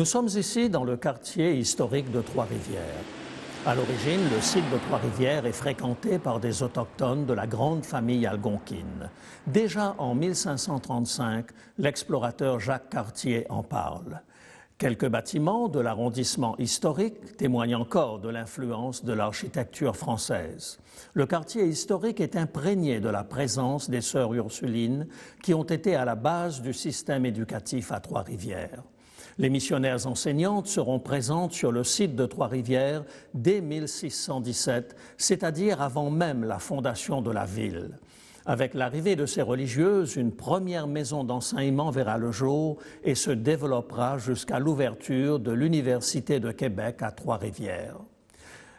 Nous sommes ici dans le quartier historique de Trois-Rivières. À l'origine, le site de Trois-Rivières est fréquenté par des autochtones de la grande famille algonquine. Déjà en 1535, l'explorateur Jacques Cartier en parle. Quelques bâtiments de l'arrondissement historique témoignent encore de l'influence de l'architecture française. Le quartier historique est imprégné de la présence des sœurs Ursulines qui ont été à la base du système éducatif à Trois-Rivières. Les missionnaires enseignantes seront présentes sur le site de Trois-Rivières dès 1617, c'est-à-dire avant même la fondation de la ville. Avec l'arrivée de ces religieuses, une première maison d'enseignement verra le jour et se développera jusqu'à l'ouverture de l'Université de Québec à Trois-Rivières.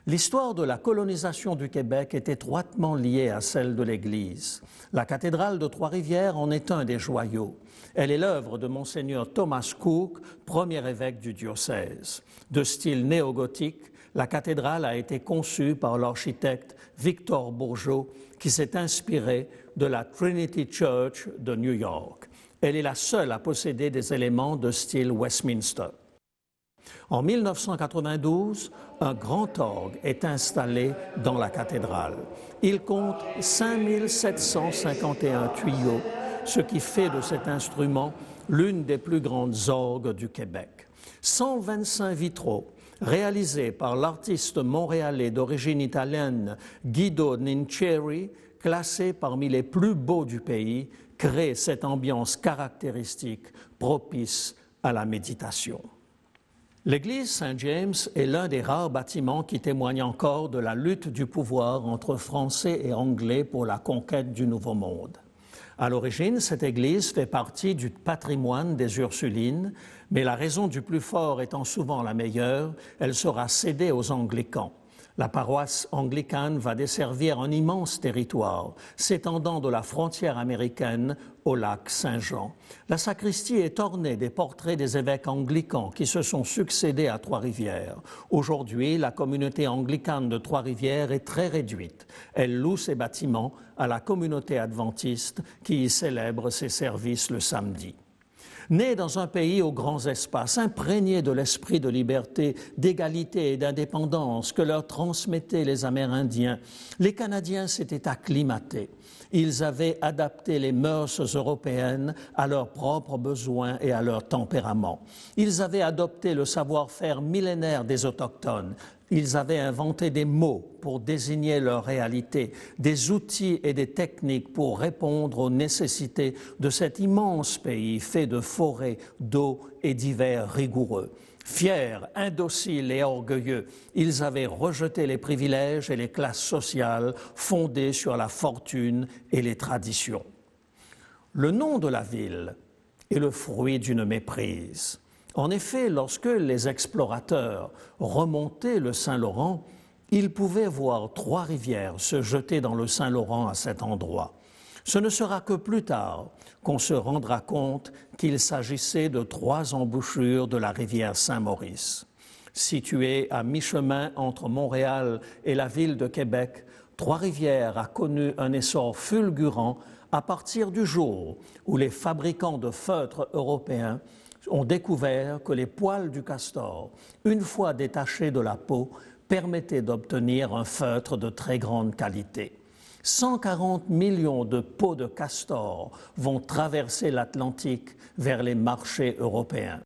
L'histoire de la colonisation du Québec est étroitement liée à celle de l'Église. La cathédrale de Trois-Rivières en est un des joyaux. Elle est l'œuvre de Monseigneur Thomas Cook, premier évêque du diocèse. De style néo-gothique, la cathédrale a été conçue par l'architecte Victor Bourgeot, qui s'est inspiré de la Trinity Church de New York. Elle est la seule à posséder des éléments de style Westminster. En 1992, un grand orgue est installé dans la cathédrale. Il compte 5751 tuyaux, ce qui fait de cet instrument l'une des plus grandes orgues du Québec. 125 vitraux, réalisés par l'artiste montréalais d'origine italienne Guido Nincieri, classé parmi les plus beaux du pays, créent cette ambiance caractéristique propice à la méditation. L'église Saint-James est l'un des rares bâtiments qui témoignent encore de la lutte du pouvoir entre Français et Anglais pour la conquête du Nouveau Monde. À l'origine, cette église fait partie du patrimoine des Ursulines, mais la raison du plus fort étant souvent la meilleure, elle sera cédée aux Anglicans. La paroisse anglicane va desservir un immense territoire, s'étendant de la frontière américaine au lac Saint-Jean. La sacristie est ornée des portraits des évêques anglicans qui se sont succédés à Trois-Rivières. Aujourd'hui, la communauté anglicane de Trois-Rivières est très réduite. Elle loue ses bâtiments à la communauté adventiste qui y célèbre ses services le samedi. Nés dans un pays aux grands espaces, imprégnés de l'esprit de liberté, d'égalité et d'indépendance que leur transmettaient les Amérindiens, les Canadiens s'étaient acclimatés. Ils avaient adapté les mœurs européennes à leurs propres besoins et à leur tempérament. Ils avaient adopté le savoir-faire millénaire des Autochtones. Ils avaient inventé des mots pour désigner leur réalité, des outils et des techniques pour répondre aux nécessités de cet immense pays fait de forêts, d'eau et d'hivers rigoureux. Fiers, indociles et orgueilleux, ils avaient rejeté les privilèges et les classes sociales fondées sur la fortune et les traditions. Le nom de la ville est le fruit d'une méprise. En effet, lorsque les explorateurs remontaient le Saint-Laurent, ils pouvaient voir Trois-Rivières se jeter dans le Saint-Laurent à cet endroit. Ce ne sera que plus tard qu'on se rendra compte qu'il s'agissait de 3 embouchures de la rivière Saint-Maurice. Située à mi-chemin entre Montréal et la ville de Québec, Trois-Rivières a connu un essor fulgurant à partir du jour où les fabricants de feutres européens ont découvert que les poils du castor, une fois détachés de la peau, permettaient d'obtenir un feutre de très grande qualité. 140 millions de peaux de castor vont traverser l'Atlantique vers les marchés européens.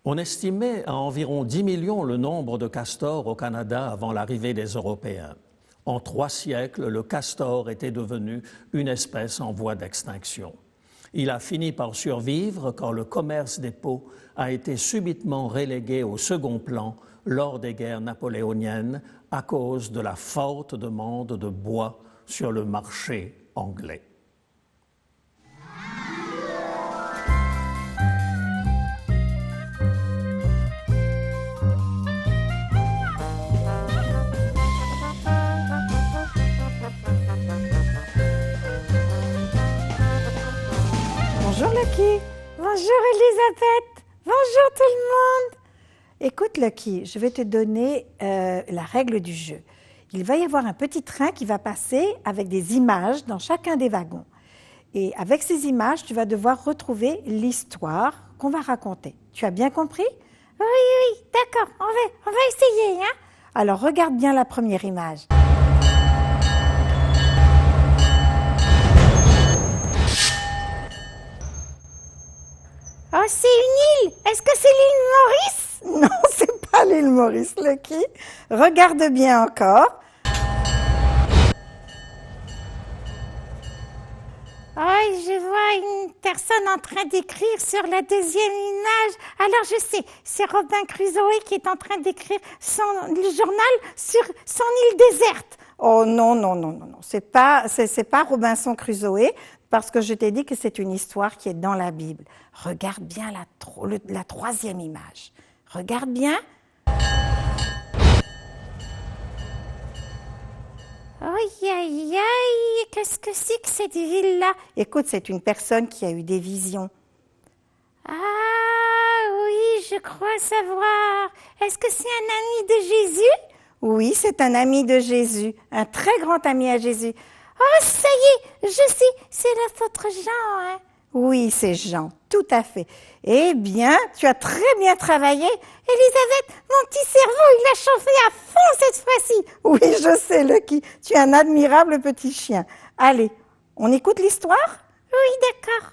On estimait à environ 10 millions le nombre de castors au Canada avant l'arrivée des Européens. En 3 siècles, le castor était devenu une espèce en voie d'extinction. Il a fini par survivre quand le commerce des peaux a été subitement relégué au second plan lors des guerres napoléoniennes à cause de la forte demande de bois sur le marché anglais. Bonjour Lucky. Bonjour Elisabeth. Bonjour tout le monde. Écoute Lucky, je vais te donner la règle du jeu. Il va y avoir un petit train qui va passer avec des images dans chacun des wagons. Et avec ces images, tu vas devoir retrouver l'histoire qu'on va raconter. Tu as bien compris? Oui, d'accord, on va essayer, hein? Alors regarde bien la première image. Oh, c'est une île! Est-ce que c'est l'île Maurice? Non, c'est pas l'île Maurice, Lucky. Regarde bien encore. Oh, je vois une personne en train d'écrire sur la deuxième image. Alors je sais, c'est Robin Crusoe qui est en train d'écrire le journal sur son île déserte. Oh non, c'est pas Robinson Crusoe, parce que je t'ai dit que c'est une histoire qui est dans la Bible. Regarde bien la troisième image. Regarde bien. Aïe, aïe, aïe, qu'est-ce que c'est que cette ville-là? Écoute, c'est une personne qui a eu des visions. Ah oui, je crois savoir. Est-ce que c'est un ami de Jésus? Oui, c'est un ami de Jésus, un très grand ami à Jésus. Oh, ça y est, je sais, c'est l'apôtre Jean, hein? Oui, c'est Jean, tout à fait. Eh bien, tu as très bien travaillé. Elisabeth, mon petit cerveau, il a chauffé à fond cette fois-ci. Oui, je sais, Lucky, tu es un admirable petit chien. Allez, on écoute l'histoire? Oui, d'accord.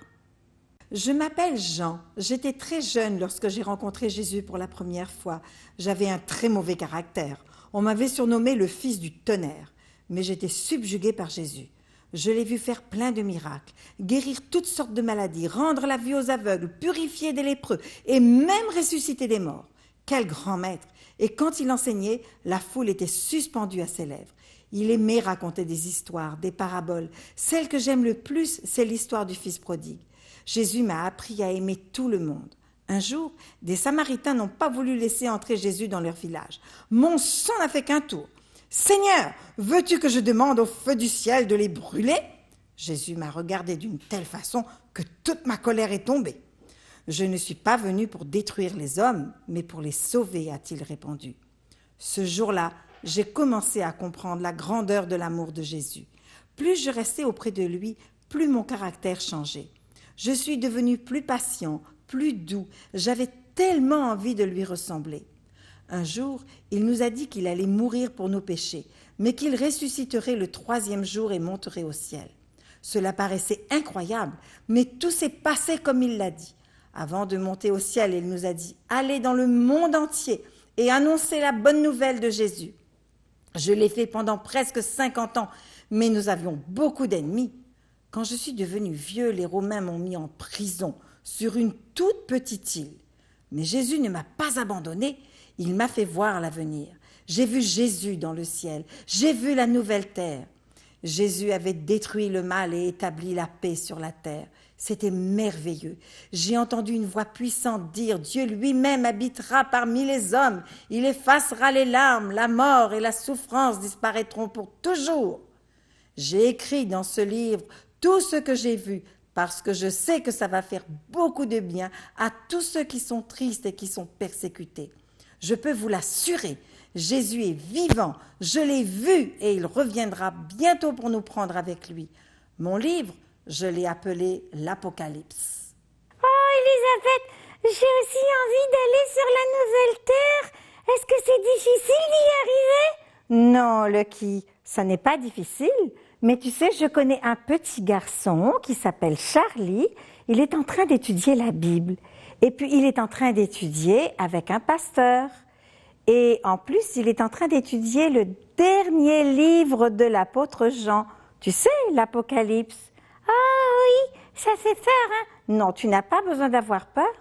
Je m'appelle Jean. J'étais très jeune lorsque j'ai rencontré Jésus pour la première fois. J'avais un très mauvais caractère. On m'avait surnommé le fils du tonnerre, mais j'étais subjuguée par Jésus. Je l'ai vu faire plein de miracles, guérir toutes sortes de maladies, rendre la vue aux aveugles, purifier des lépreux et même ressusciter des morts. Quel grand maître! Et quand il enseignait, la foule était suspendue à ses lèvres. Il aimait raconter des histoires, des paraboles. Celle que j'aime le plus, c'est l'histoire du fils prodigue. Jésus m'a appris à aimer tout le monde. Un jour, des Samaritains n'ont pas voulu laisser entrer Jésus dans leur village. Mon sang n'a fait qu'un tour. « Seigneur, veux-tu que je demande au feu du ciel de les brûler ?» Jésus m'a regardé d'une telle façon que toute ma colère est tombée. « Je ne suis pas venu pour détruire les hommes, mais pour les sauver, a-t-il répondu. Ce jour-là, j'ai commencé à comprendre la grandeur de l'amour de Jésus. Plus je restais auprès de lui, plus mon caractère changeait. Je suis devenu plus patient, plus doux. J'avais tellement envie de lui ressembler. Un jour, il nous a dit qu'il allait mourir pour nos péchés, mais qu'il ressusciterait le 3e jour et monterait au ciel. Cela paraissait incroyable, mais tout s'est passé comme il l'a dit. Avant de monter au ciel, il nous a dit « Allez dans le monde entier et annoncez la bonne nouvelle de Jésus. » Je l'ai fait pendant presque 50 ans, mais nous avions beaucoup d'ennemis. Quand je suis devenu vieux, les Romains m'ont mis en prison sur une toute petite île. Mais Jésus ne m'a pas abandonné, il m'a fait voir l'avenir. J'ai vu Jésus dans le ciel, j'ai vu la nouvelle terre. Jésus avait détruit le mal et établi la paix sur la terre. C'était merveilleux. J'ai entendu une voix puissante dire « Dieu lui-même habitera parmi les hommes. Il effacera les larmes, la mort et la souffrance disparaîtront pour toujours. » J'ai écrit dans ce livre tout ce que j'ai vu parce que je sais que ça va faire beaucoup de bien à tous ceux qui sont tristes et qui sont persécutés. Je peux vous l'assurer, Jésus est vivant, je l'ai vu et il reviendra bientôt pour nous prendre avec lui. Mon livre, je l'ai appelé l'Apocalypse. Oh, Elisabeth, j'ai aussi envie d'aller sur la nouvelle terre. Est-ce que c'est difficile d'y arriver? Non, Lucky, ça n'est pas difficile. Mais tu sais, je connais un petit garçon qui s'appelle Charlie. Il est en train d'étudier la Bible. Et puis, il est en train d'étudier avec un pasteur. Et en plus, il est en train d'étudier le dernier livre de l'apôtre Jean. Tu sais, l'Apocalypse. Ah oui, Ça fait peur, hein? Non, tu n'as pas besoin d'avoir peur.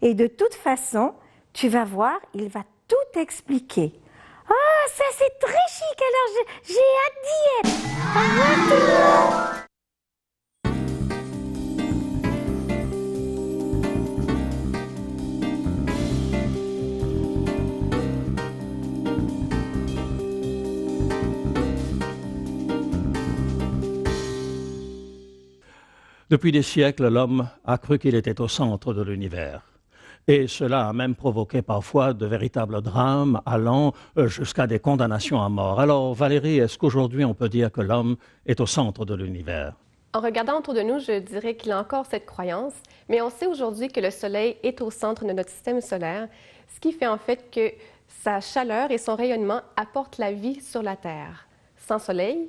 Et de toute façon, tu vas voir, il va tout expliquer. Oh, ça c'est très chic, alors j'ai hâte d'y être. Au revoir tout le monde. Depuis des siècles, l'homme a cru qu'il était au centre de l'univers. Et cela a même provoqué parfois de véritables drames allant jusqu'à des condamnations à mort. Alors Valérie, est-ce qu'aujourd'hui on peut dire que l'homme est au centre de l'univers? En regardant autour de nous, je dirais qu'il y a encore cette croyance, mais on sait aujourd'hui que le Soleil est au centre de notre système solaire, ce qui fait en fait que sa chaleur et son rayonnement apportent la vie sur la Terre. Sans Soleil,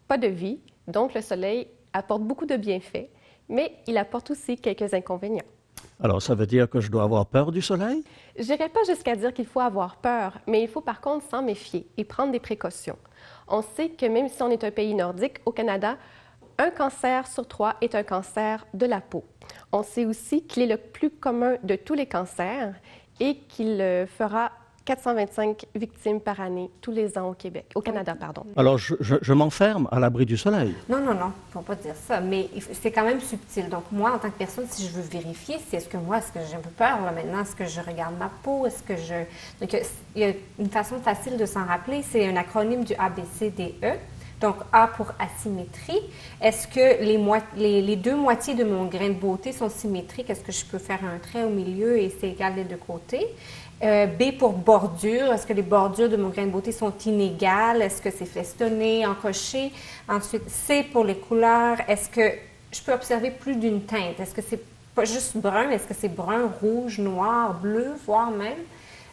pas de vie, donc le Soleil apporte beaucoup de bienfaits, mais il apporte aussi quelques inconvénients. Alors, ça veut dire que je dois avoir peur du soleil? Je n'irai pas jusqu'à dire qu'il faut avoir peur, mais il faut par contre s'en méfier et prendre des précautions. On sait que même si on est un pays nordique, au Canada, un cancer sur 3 est un cancer de la peau. On sait aussi qu'il est le plus commun de tous les cancers et qu'il fera 425 victimes par année tous les ans au Québec, au Canada, pardon. Alors, je m'enferme à l'abri du soleil? Non, il ne faut pas dire ça, mais c'est quand même subtil. Donc, moi, en tant que personne, si je veux vérifier, est-ce que j'ai un peu peur là, maintenant? Est-ce que je regarde ma peau? Donc, il y a une façon facile de s'en rappeler, c'est un acronyme du ABCDE. Donc, A pour asymétrie. Est-ce que les deux moitiés de mon grain de beauté sont symétriques? Est-ce que je peux faire un trait au milieu et c'est égal des deux côtés? B pour bordure. Est-ce que les bordures de mon grain de beauté sont inégales? Est-ce que c'est festonné, encoché? Ensuite, C pour les couleurs. Est-ce que je peux observer plus d'une teinte? Est-ce que c'est pas juste brun? Est-ce que c'est brun, rouge, noir, bleu, voire même?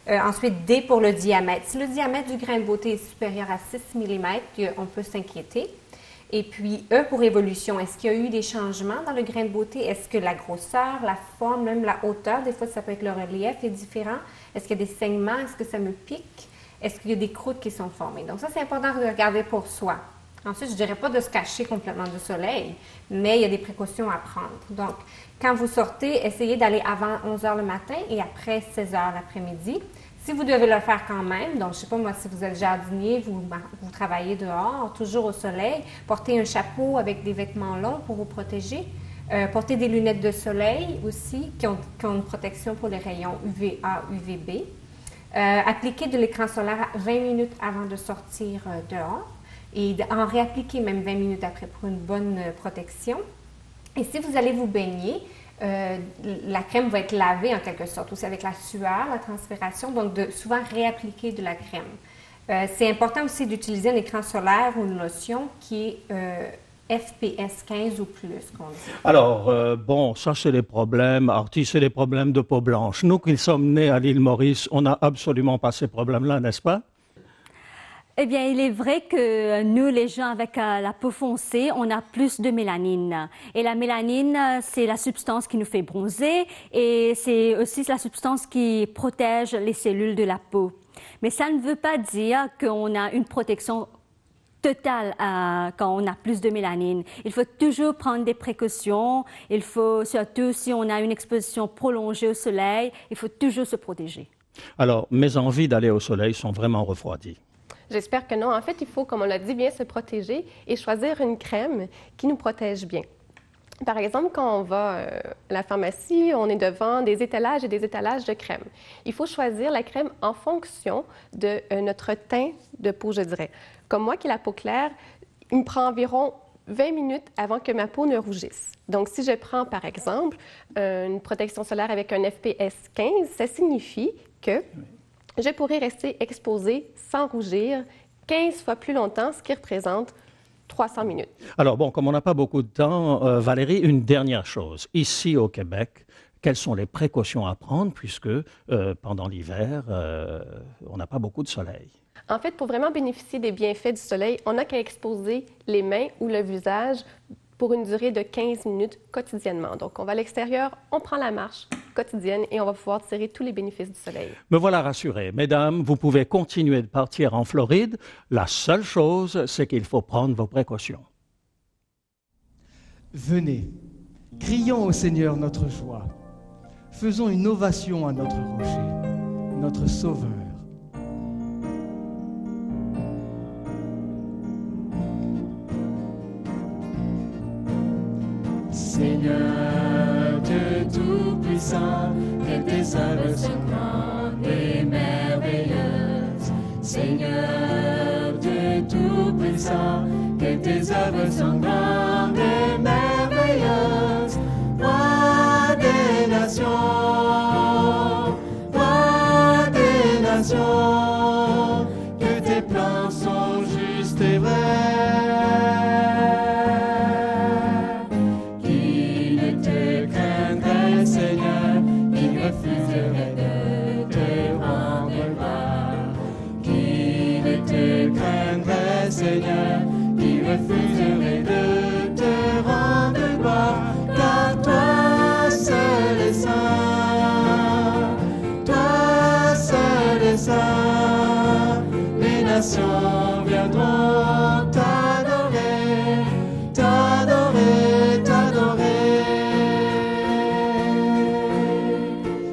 Ensuite, D pour le diamètre. Si le diamètre du grain de beauté est supérieur à 6 mm, on peut s'inquiéter. Et puis, E pour évolution. Est-ce qu'il y a eu des changements dans le grain de beauté? Est-ce que la grosseur, la forme, même la hauteur, des fois, ça peut être le relief est différent? Est-ce qu'il y a des saignements? Est-ce que ça me pique? Est-ce qu'il y a des croûtes qui sont formées? Donc ça, c'est important de regarder pour soi. Ensuite, je ne dirais pas de se cacher complètement du soleil, mais il y a des précautions à prendre. Donc, quand vous sortez, essayez d'aller avant 11 h le matin et après 16 h l'après-midi. Si vous devez le faire quand même, donc je ne sais pas moi, si vous êtes jardinier, vous travaillez dehors, toujours au soleil, portez un chapeau avec des vêtements longs pour vous protéger. Portez des lunettes de soleil aussi qui ont une protection pour les rayons UVA, UVB. Appliquez de l'écran solaire 20 minutes avant de sortir dehors et en réappliquer même 20 minutes après pour une bonne protection. Et si vous allez vous baigner, la crème va être lavée en quelque sorte, aussi avec la sueur, la transpiration, donc de souvent réappliquer de la crème. C'est important aussi d'utiliser un écran solaire ou une lotion qui est FPS 15 ou plus, qu'on dit. Alors, bon, ça c'est les problèmes, Artie, c'est les problèmes de peau blanche. Nous qui sommes nés à l'île Maurice, on n'a absolument pas ces problèmes-là, n'est-ce pas? Eh bien, il est vrai que nous, les gens avec la peau foncée, on a plus de mélanine. Et la mélanine, c'est la substance qui nous fait bronzer et c'est aussi la substance qui protège les cellules de la peau. Mais ça ne veut pas dire qu'on a une protection totale quand on a plus de mélanine. Il faut toujours prendre des précautions. Il faut, surtout si on a une exposition prolongée au soleil, il faut toujours se protéger. Alors, mes envies d'aller au soleil sont vraiment refroidies. J'espère que non. En fait, il faut, comme on l'a dit, bien se protéger et choisir une crème qui nous protège bien. Par exemple, quand on va à la pharmacie, on est devant des étalages et des étalages de crème. Il faut choisir la crème en fonction de notre teint de peau, je dirais. Comme moi qui ai la peau claire, il me prend environ 20 minutes avant que ma peau ne rougisse. Donc, si je prends, par exemple, une protection solaire avec un FPS 15, ça signifie que je pourrais rester exposée sans rougir 15 fois plus longtemps, ce qui représente 300 minutes. Alors bon, comme on n'a pas beaucoup de temps, Valérie, une dernière chose. Ici au Québec, quelles sont les précautions à prendre puisque pendant l'hiver, on n'a pas beaucoup de soleil? En fait, pour vraiment bénéficier des bienfaits du soleil, on n'a qu'à exposer les mains ou le visage pour une durée de 15 minutes quotidiennement. Donc, on va à l'extérieur, on prend la marche quotidienne et on va pouvoir tirer tous les bénéfices du soleil. Me voilà rassuré. Mesdames, vous pouvez continuer de partir en Floride. La seule chose, c'est qu'il faut prendre vos précautions. Venez, Crions au Seigneur notre joie. Faisons une ovation à notre rocher, notre Sauveur. Seigneur Dieu Tout-Puissant, que tes œuvres sont grandes et merveilleuses. Seigneur Dieu Tout-Puissant, que tes œuvres sont grandes et merveilleuses. Roi des nations, roi des nations, que tes plans sont justes et vrais. Seigneur, qui refuserait de te rendre gloire, car toi seul est saint, toi seul est saint. Les nations viendront t'adorer, t'adorer, t'adorer.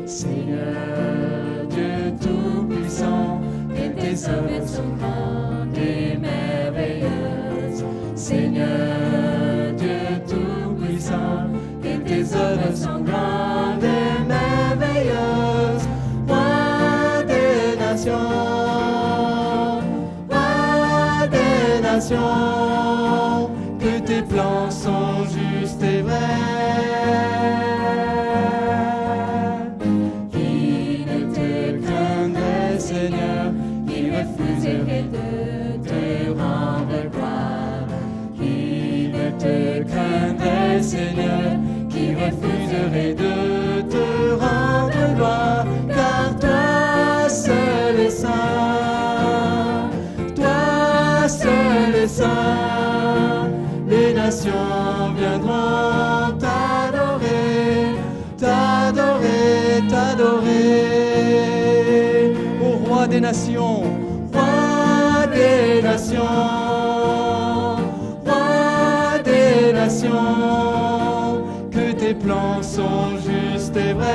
Seigneur Dieu Tout-Puissant, que tes œuvres sont grandes et merveilleuses. Seigneur Dieu Tout-Puissant, que tes œuvres sont grandes et merveilleuses. Roi des nations, roi des nations, que tes plans sont justes et vrais. Qui ne te craindrait, Seigneur, qui refuserait de te rendre gloire? Qui ne te craindrait, Seigneur, qui refuserait de te rendre gloire? Car toi seul est saint, toi seul est saint. Les nations viendront t'adorer, t'adorer, t'adorer. Ô roi des nations, Roi des nations, roi des nations, que tes plans sont justes et vrais.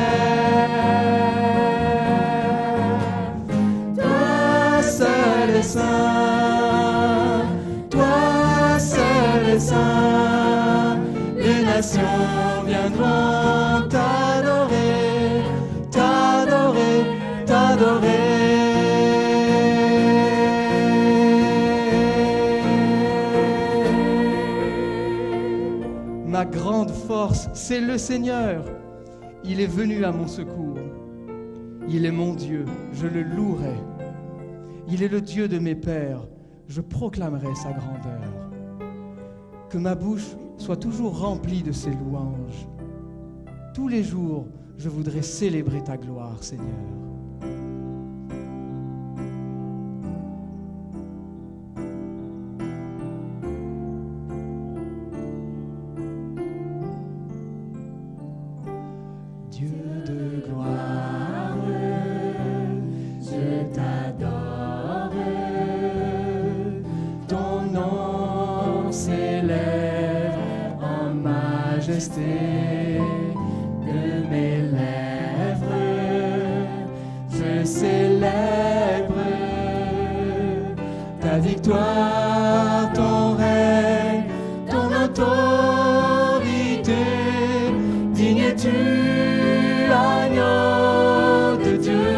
Toi seul est saint, toi seul est saint. Les nations viendront t'adorer, t'adorer, t'adorer. ma grande force, c'est le Seigneur. Il est venu à mon secours. Il est mon Dieu, je le louerai. Il est le Dieu de mes pères, je proclamerai sa grandeur. Que ma bouche soit toujours remplie de ses louanges. Tous les jours, je voudrais célébrer ta gloire, Seigneur. Dieu de gloire, je t'adore. Ton nom s'élève en majesté. De mes lèvres, je célèbre ta victoire, ton règne, ton autorité. Digne es-tu, agneau de Dieu.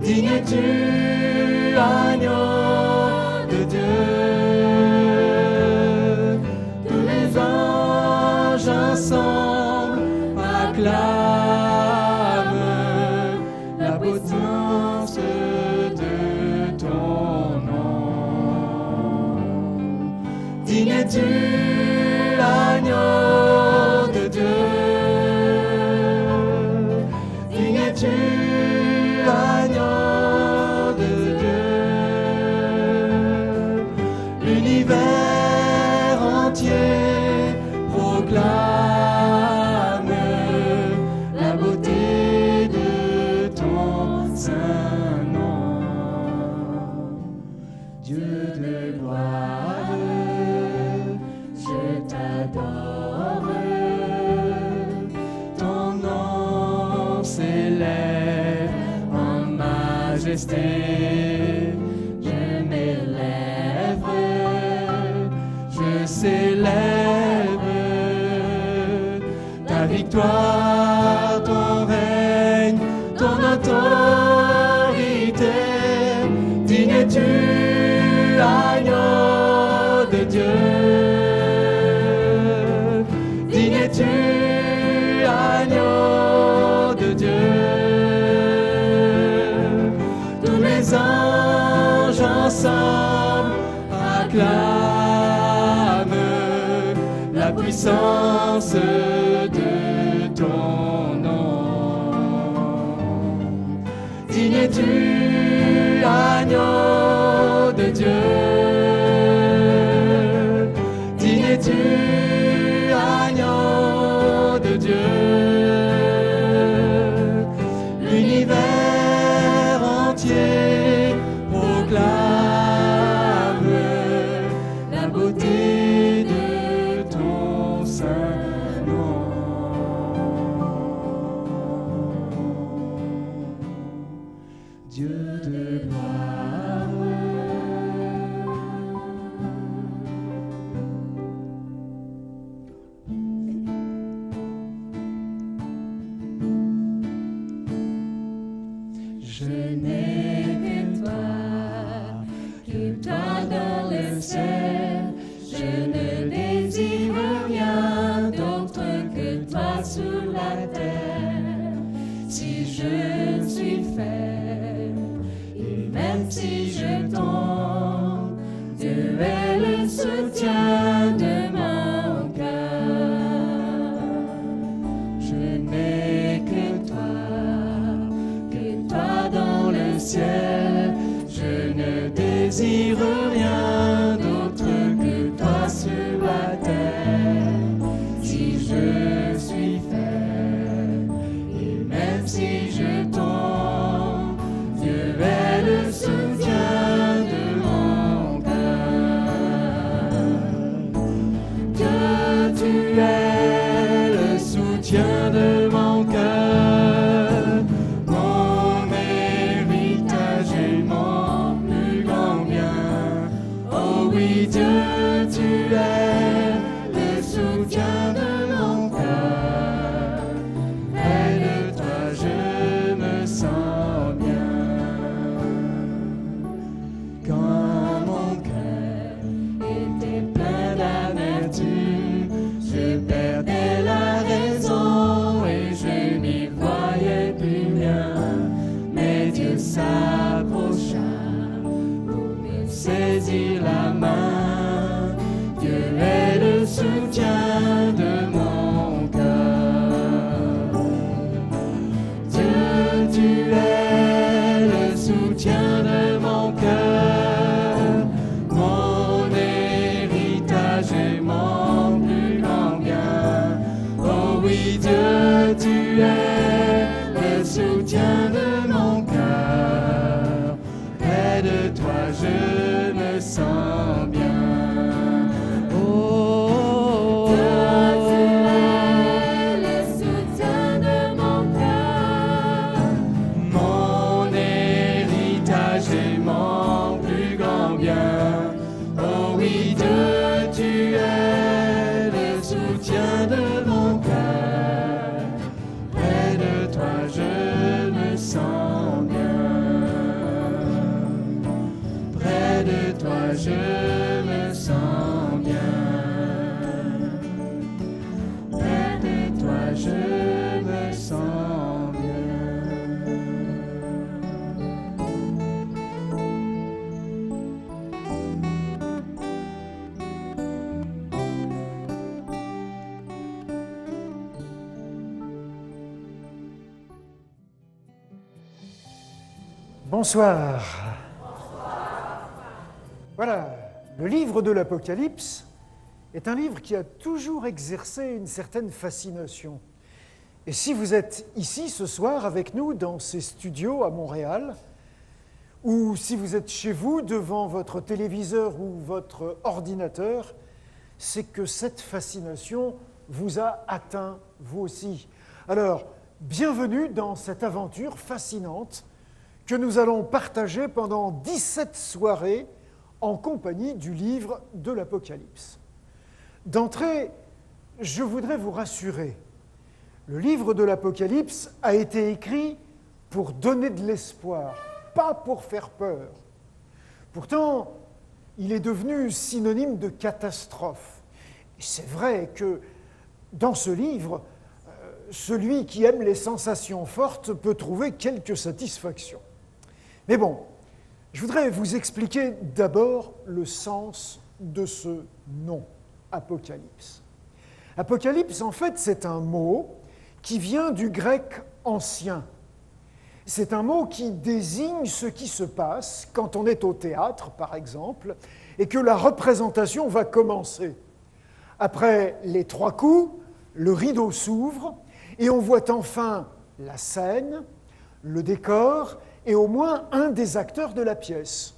Digne es-tu, agneau de Dieu. Tous les anges ensemble acclament la potence de ton nom. Digne es-tu, agneau de Dieu. Digne es-tu, agneau de Dieu. L'univers entier proclame la beauté de ton saint nom. Dieu de gloire, je t'adore. majesté. Je m'élève, je célèbre ta victoire, ton règne, ton autorité. Digne es-tu, agneau de Dieu. Digne es-tu, agneau de Dieu. Tous les anges ensemble acclament la puissance de ton nom. Digne es-tu, agneau de Dieu. Digne es-tu, agneau de Dieu. L'univers entier proclame la beauté de ton saint nom. Dieu de gloire. Je n'ai que toi dans le ciel. Je ne désire rien d'autre que toi sur la terre. Si je suis faible, et même si je tombe, Dieu est le soutien de mon cœur. Je n'ai que toi dans le ciel. Je ne désire rien d'autre que toi sur la terre. Si je suis faible, et même si je tombe, Dieu est le soutien de mon cœur. Dieu, tu es le soutien de mon cœur, mon héritage et mon plus grand bien. Oh oui, Dieu, tu es le soutien de mon cœur. Près de toi, je me sens bien. Quand mon cœur était plein d'amertume, je perdais la raison et je n'y voyais plus rien. Mais Dieu s'approcha pour me saisir la main. Dieu est le soutien de mon cœur. Dieu, tu es le soutien de mon cœur, mon héritage et mon plus grand bien. Oh oui, Dieu, tu es le soutien de mon cœur. Près de toi, je me sens bien. Oh, Dieu, tu es le soutien de mon cœur, mon héritage et mon plus grand bien. Oh oui, Dieu, tu es le soutien de mon cœur. Près de toi, je me sens bien. Près de toi, je me sens bien. Près de toi, je me sens bien. Bonsoir. Voilà, le livre de l'Apocalypse est un livre qui a toujours exercé une certaine fascination. Et si vous êtes ici ce soir avec nous dans ces studios à Montréal, ou si vous êtes chez vous devant votre téléviseur ou votre ordinateur, c'est que cette fascination vous a atteint, vous aussi. Alors, bienvenue dans cette aventure fascinante que nous allons partager pendant 17 soirées en compagnie du livre de l'Apocalypse. D'entrée, je voudrais vous rassurer. Le livre de l'Apocalypse a été écrit pour donner de l'espoir, pas pour faire peur. Pourtant, il est devenu synonyme de catastrophe. Et c'est vrai que dans ce livre, celui qui aime les sensations fortes peut trouver quelque satisfaction. Mais bon, je voudrais vous expliquer d'abord le sens de ce nom, Apocalypse. Apocalypse, en fait, c'est un mot qui vient du grec ancien. C'est un mot qui désigne ce qui se passe quand on est au théâtre, par exemple, et que la représentation va commencer. Après les 3 coups, le rideau s'ouvre et on voit enfin la scène, le décor et au moins un des acteurs de la pièce.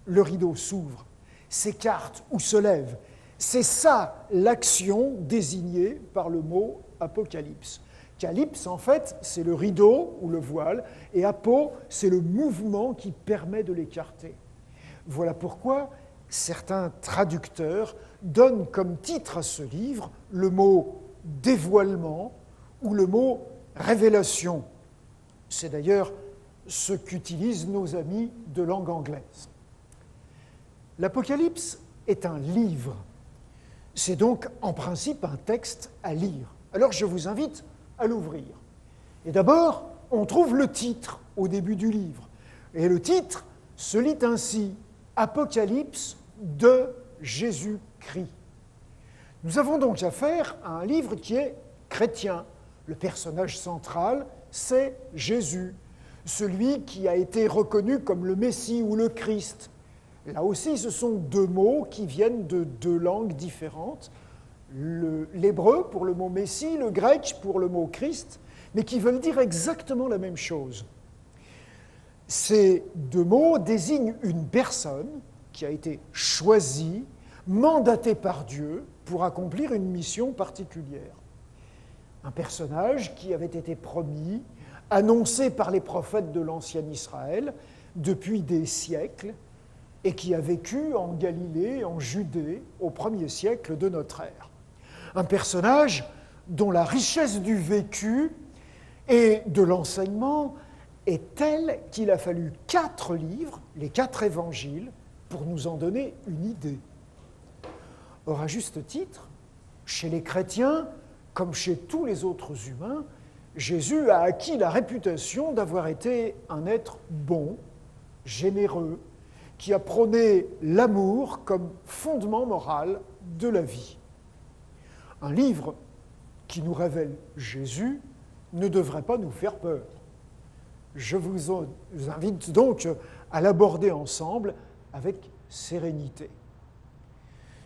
Le rideau s'ouvre, s'écarte ou se lève. C'est ça l'action désignée par le mot apocalypse. Calypse, en fait, c'est le rideau ou le voile, et apo, c'est le mouvement qui permet de l'écarter. Voilà pourquoi certains traducteurs donnent comme titre à ce livre le mot dévoilement ou le mot révélation. C'est d'ailleurs ce qu'utilisent nos amis de langue anglaise. L'Apocalypse est un livre. C'est donc en principe un texte à lire. Alors je vous invite à l'ouvrir. Et d'abord, on trouve le titre au début du livre. Et le titre se lit ainsi, Apocalypse de Jésus-Christ. Nous avons donc affaire à un livre qui est chrétien. Le personnage central, c'est Jésus, celui qui a été reconnu comme le Messie ou le Christ. Là aussi, ce sont 2 mots qui viennent de 2 langues différentes. L'hébreu pour le mot Messie, le grec pour le mot Christ, mais qui veulent dire exactement la même chose. Ces 2 mots désignent une personne qui a été choisie, mandatée par Dieu pour accomplir une mission particulière. Un personnage qui avait été promis, annoncé par les prophètes de l'ancien Israël depuis des siècles et qui a vécu en Galilée, en Judée, au 1er siècle de notre ère. Un personnage dont la richesse du vécu et de l'enseignement est telle qu'il a fallu 4 livres, les 4 évangiles, pour nous en donner une idée. Or, à juste titre, chez les chrétiens, comme chez tous les autres humains, Jésus a acquis la réputation d'avoir été un être bon, généreux, qui a prôné l'amour comme fondement moral de la vie. Un livre qui nous révèle Jésus ne devrait pas nous faire peur. Je vous invite donc à l'aborder ensemble avec sérénité.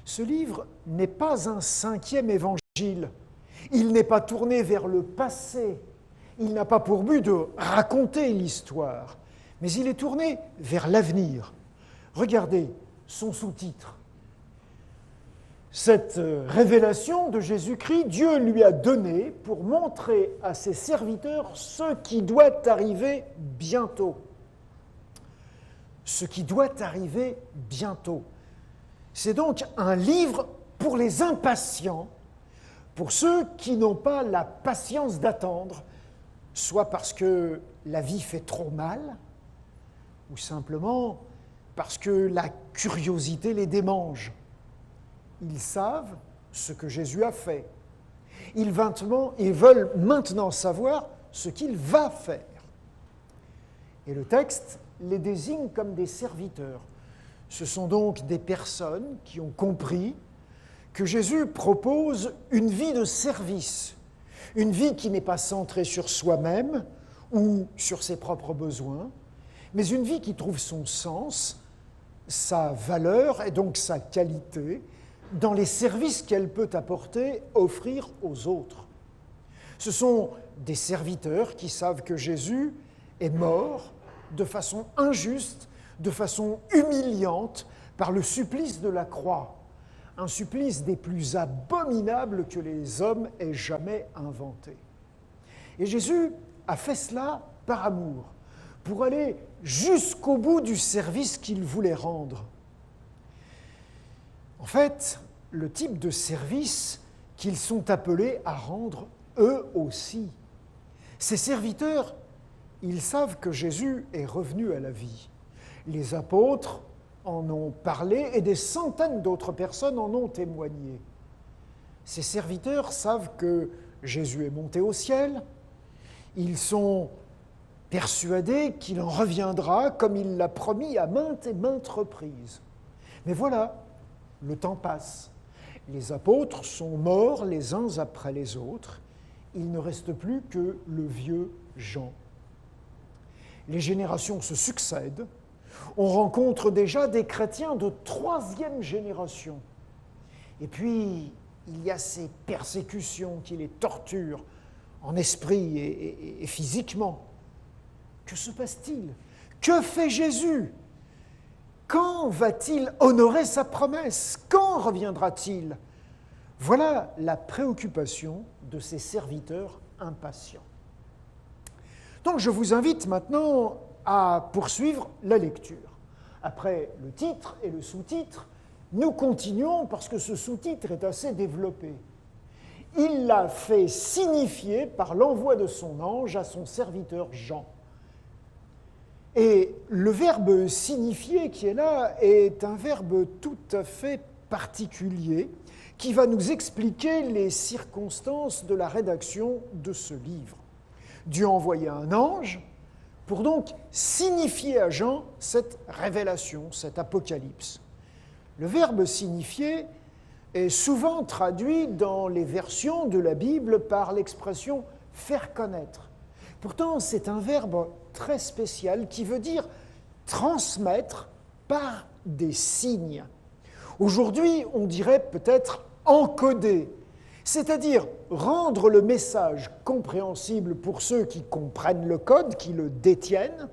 Ce livre n'est pas un 5e évangile. Il n'est pas tourné vers le passé. Il n'a pas pour but de raconter l'histoire, mais il est tourné vers l'avenir. Regardez son sous-titre. Cette révélation de Jésus-Christ, Dieu lui a donné pour montrer à ses serviteurs ce qui doit arriver bientôt. Ce qui doit arriver bientôt. C'est donc un livre pour les impatients, pour ceux qui n'ont pas la patience d'attendre, soit parce que la vie fait trop mal, ou simplement parce que la curiosité les démange. Ils savent ce que Jésus a fait. Ils veulent maintenant savoir ce qu'il va faire. Et le texte les désigne comme des serviteurs. Ce sont donc des personnes qui ont compris que Jésus propose une vie de service, une vie qui n'est pas centrée sur soi-même ou sur ses propres besoins, mais une vie qui trouve son sens, sa valeur et donc sa qualité dans les services qu'elle peut apporter, offrir aux autres. Ce sont des serviteurs qui savent que Jésus est mort de façon injuste, de façon humiliante, par le supplice de la croix, un supplice des plus abominables que les hommes aient jamais inventé. Et Jésus a fait cela par amour, pour aller jusqu'au bout du service qu'ils voulaient rendre. En fait, le type de service qu'ils sont appelés à rendre eux aussi. Ces serviteurs, ils savent que Jésus est revenu à la vie. Les apôtres en ont parlé et des centaines d'autres personnes en ont témoigné. Ces serviteurs savent que Jésus est monté au ciel. Ils sont persuadés qu'il en reviendra comme il l'a promis à maintes et maintes reprises. Mais voilà, le temps passe. Les apôtres sont morts les uns après les autres. Il ne reste plus que le vieux Jean. Les générations se succèdent. On rencontre déjà des chrétiens de 3e génération. Et puis, il y a ces persécutions qui les torturent en esprit et physiquement. Que se passe-t-il? Que fait Jésus? Quand va-t-il honorer sa promesse? Quand reviendra-t-il? Voilà la préoccupation de ces serviteurs impatients. Donc je vous invite maintenant à poursuivre la lecture. Après le titre et le sous-titre, nous continuons parce que ce sous-titre est assez développé. Il l'a fait signifier par l'envoi de son ange à son serviteur Jean. Et le verbe « signifier » qui est là est un verbe tout à fait particulier qui va nous expliquer les circonstances de la rédaction de ce livre. Dieu envoya un ange pour donc signifier à Jean cette révélation, cet apocalypse. Le verbe « signifier » est souvent traduit dans les versions de la Bible par l'expression « faire connaître ». Pourtant, c'est un verbe très spécial qui veut dire transmettre par des signes. Aujourd'hui, on dirait peut-être encoder, c'est-à-dire rendre le message compréhensible pour ceux qui comprennent le code, qui le détiennent,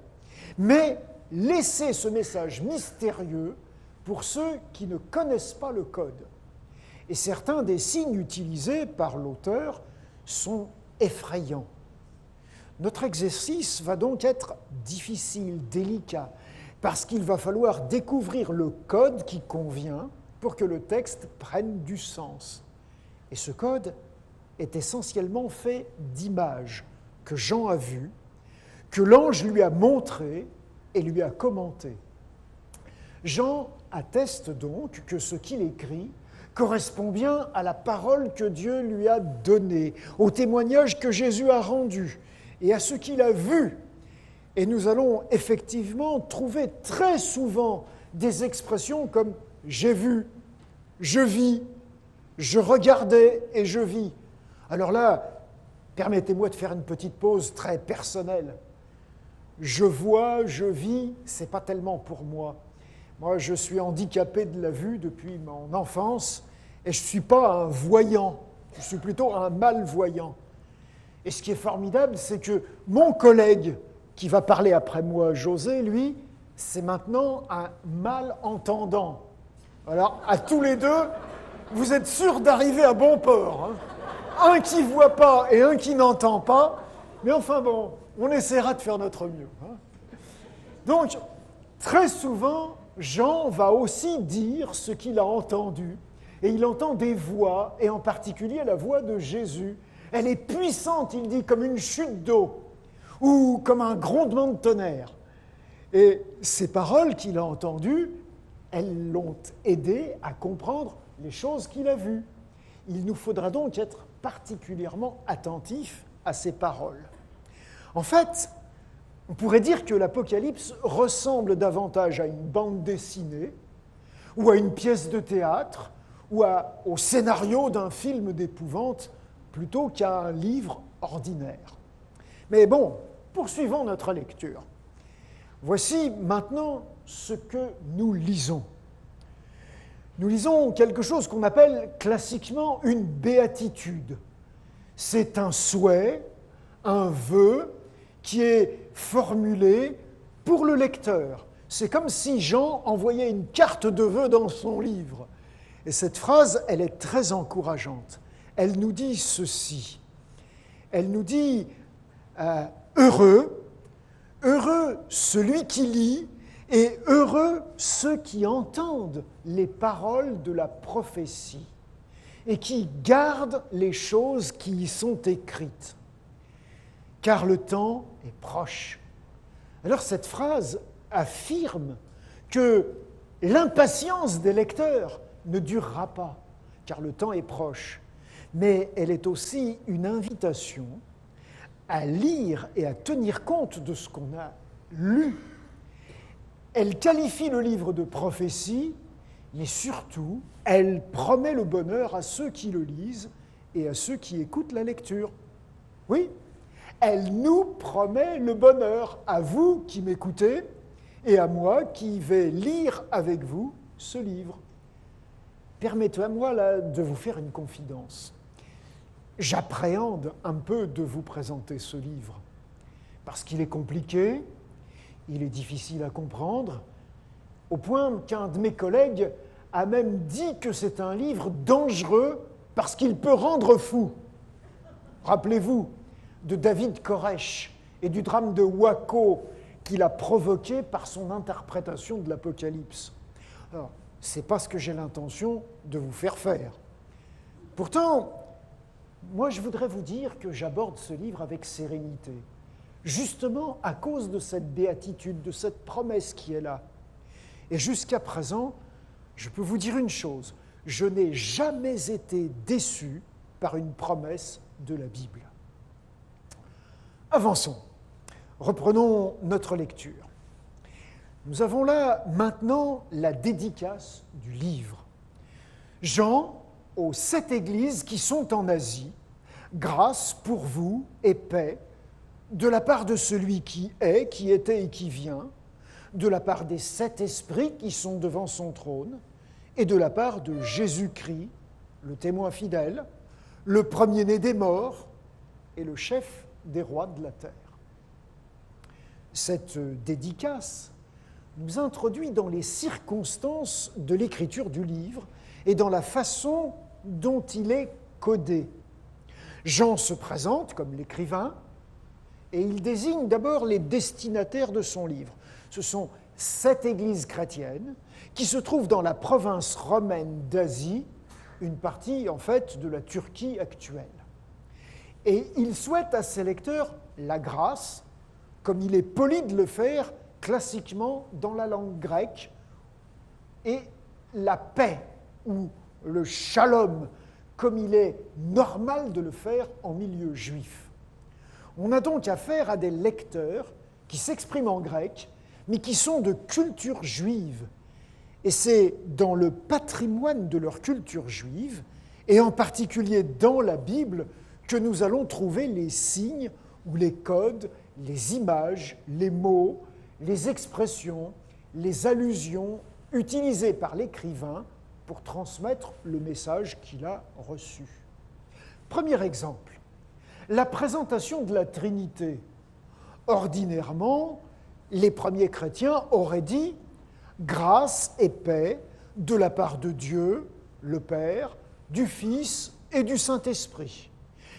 mais laisser ce message mystérieux pour ceux qui ne connaissent pas le code. Et certains des signes utilisés par l'auteur sont effrayants. Notre exercice va donc être difficile, délicat, parce qu'il va falloir découvrir le code qui convient pour que le texte prenne du sens. Et ce code est essentiellement fait d'images que Jean a vues, que l'ange lui a montrées et lui a commentées. Jean atteste donc que ce qu'il écrit correspond bien à la parole que Dieu lui a donnée, au témoignage que Jésus a rendu et à ce qu'il a vu. Et nous allons effectivement trouver très souvent des expressions comme « j'ai vu »,« je vis »,« je regardais et je vis ». Alors là, permettez-moi de faire une petite pause très personnelle. Je vois, je vis, ce n'est pas tellement pour moi. Moi, je suis handicapé de la vue depuis mon enfance et je ne suis pas un voyant, je suis plutôt un malvoyant. Et ce qui est formidable, c'est que mon collègue qui va parler après moi, José, lui, c'est maintenant un malentendant. Alors, à tous les deux, vous êtes sûrs d'arriver à bon port. Un qui ne voit pas et un qui n'entend pas. Mais enfin bon, on essaiera de faire notre mieux. Donc, très souvent, Jean va aussi dire ce qu'il a entendu. Et il entend des voix, et en particulier la voix de Jésus. Elle est puissante, il dit, comme une chute d'eau, ou comme un grondement de tonnerre. Et ces paroles qu'il a entendues, elles l'ont aidé à comprendre les choses qu'il a vues. Il nous faudra donc être particulièrement attentifs à ces paroles. En fait, on pourrait dire que l'Apocalypse ressemble davantage à une bande dessinée, ou à une pièce de théâtre, ou au scénario d'un film d'épouvante, plutôt qu'à un livre ordinaire. Mais bon, poursuivons notre lecture. Voici maintenant ce que nous lisons. Nous lisons quelque chose qu'on appelle classiquement une béatitude. C'est un souhait, un vœu qui est formulé pour le lecteur. C'est comme si Jean envoyait une carte de vœux dans son livre. Et cette phrase, elle est très encourageante. Elle nous dit ceci. Elle nous dit « Heureux Heureux celui qui lit et heureux ceux qui entendent les paroles de la prophétie et qui gardent les choses qui y sont écrites, car le temps est proche. Alors cette phrase affirme que l'impatience des lecteurs ne durera pas, car le temps est proche, mais elle est aussi une invitation à lire et à tenir compte de ce qu'on a lu. Elle qualifie le livre de prophétie, et surtout, elle promet le bonheur à ceux qui le lisent et à ceux qui écoutent la lecture. Oui, elle nous promet le bonheur, à vous qui m'écoutez et à moi qui vais lire avec vous ce livre. Permettez-moi là de vous faire une confidence. J'appréhende un peu de vous présenter ce livre, parce qu'il est compliqué, il est difficile à comprendre, au point qu'un de mes collègues a même dit que c'est un livre dangereux parce qu'il peut rendre fou. Rappelez-vous de David Koresh et du drame de Waco qu'il a provoqué par son interprétation de l'Apocalypse. Alors, ce n'est pas ce que j'ai l'intention de vous faire faire. Pourtant, moi je voudrais vous dire que j'aborde ce livre avec sérénité, justement à cause de cette béatitude, de cette promesse qui est là. Et jusqu'à présent, je peux vous dire une chose, je n'ai jamais été déçu par une promesse de la Bible. Avançons, reprenons notre lecture. Nous avons là maintenant la dédicace du livre. Jean, aux 7 églises qui sont en Asie, grâce pour vous et paix, de la part de celui qui est, qui était et qui vient, de la part des 7 esprits qui sont devant son trône, et de la part de Jésus-Christ, le témoin fidèle, le premier-né des morts et le chef des rois de la terre. Cette dédicace nous introduit dans les circonstances de l'écriture du livre et dans la façon dont il est codé. Jean se présente comme l'écrivain et il désigne d'abord les destinataires de son livre. Ce sont 7 églises chrétiennes qui se trouvent dans la province romaine d'Asie, une partie en fait de la Turquie actuelle. Et il souhaite à ses lecteurs la grâce, comme il est poli de le faire classiquement dans la langue grecque, et la paix, ou le shalom, comme il est normal de le faire en milieu juif. On a donc affaire à des lecteurs qui s'expriment en grec, mais qui sont de culture juive. Et c'est dans le patrimoine de leur culture juive, et en particulier dans la Bible, que nous allons trouver les signes ou les codes, les images, les mots, les expressions, les allusions utilisées par l'écrivain pour transmettre le message qu'il a reçu. Premier exemple, la présentation de la Trinité. Ordinairement, les premiers chrétiens auraient dit « grâce et paix de la part de Dieu, le Père, du Fils et du Saint-Esprit ».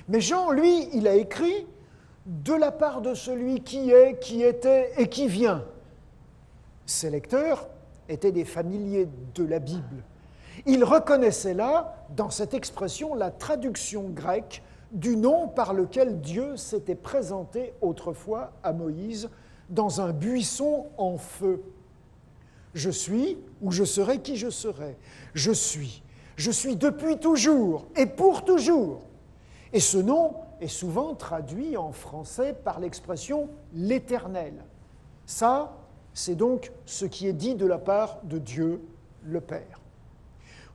Mais Jean, lui, il a écrit « de la part de celui qui est, qui était et qui vient ». Ses lecteurs étaient des familiers de la Bible. Ils reconnaissaient là, dans cette expression, la traduction grecque du nom par lequel Dieu s'était présenté autrefois à Moïse dans un buisson en feu. Je suis ou je serai qui je serai. Je suis depuis toujours et pour toujours. Et ce nom est souvent traduit en français par l'expression « l'Éternel ». Ça, c'est donc ce qui est dit de la part de Dieu, le Père.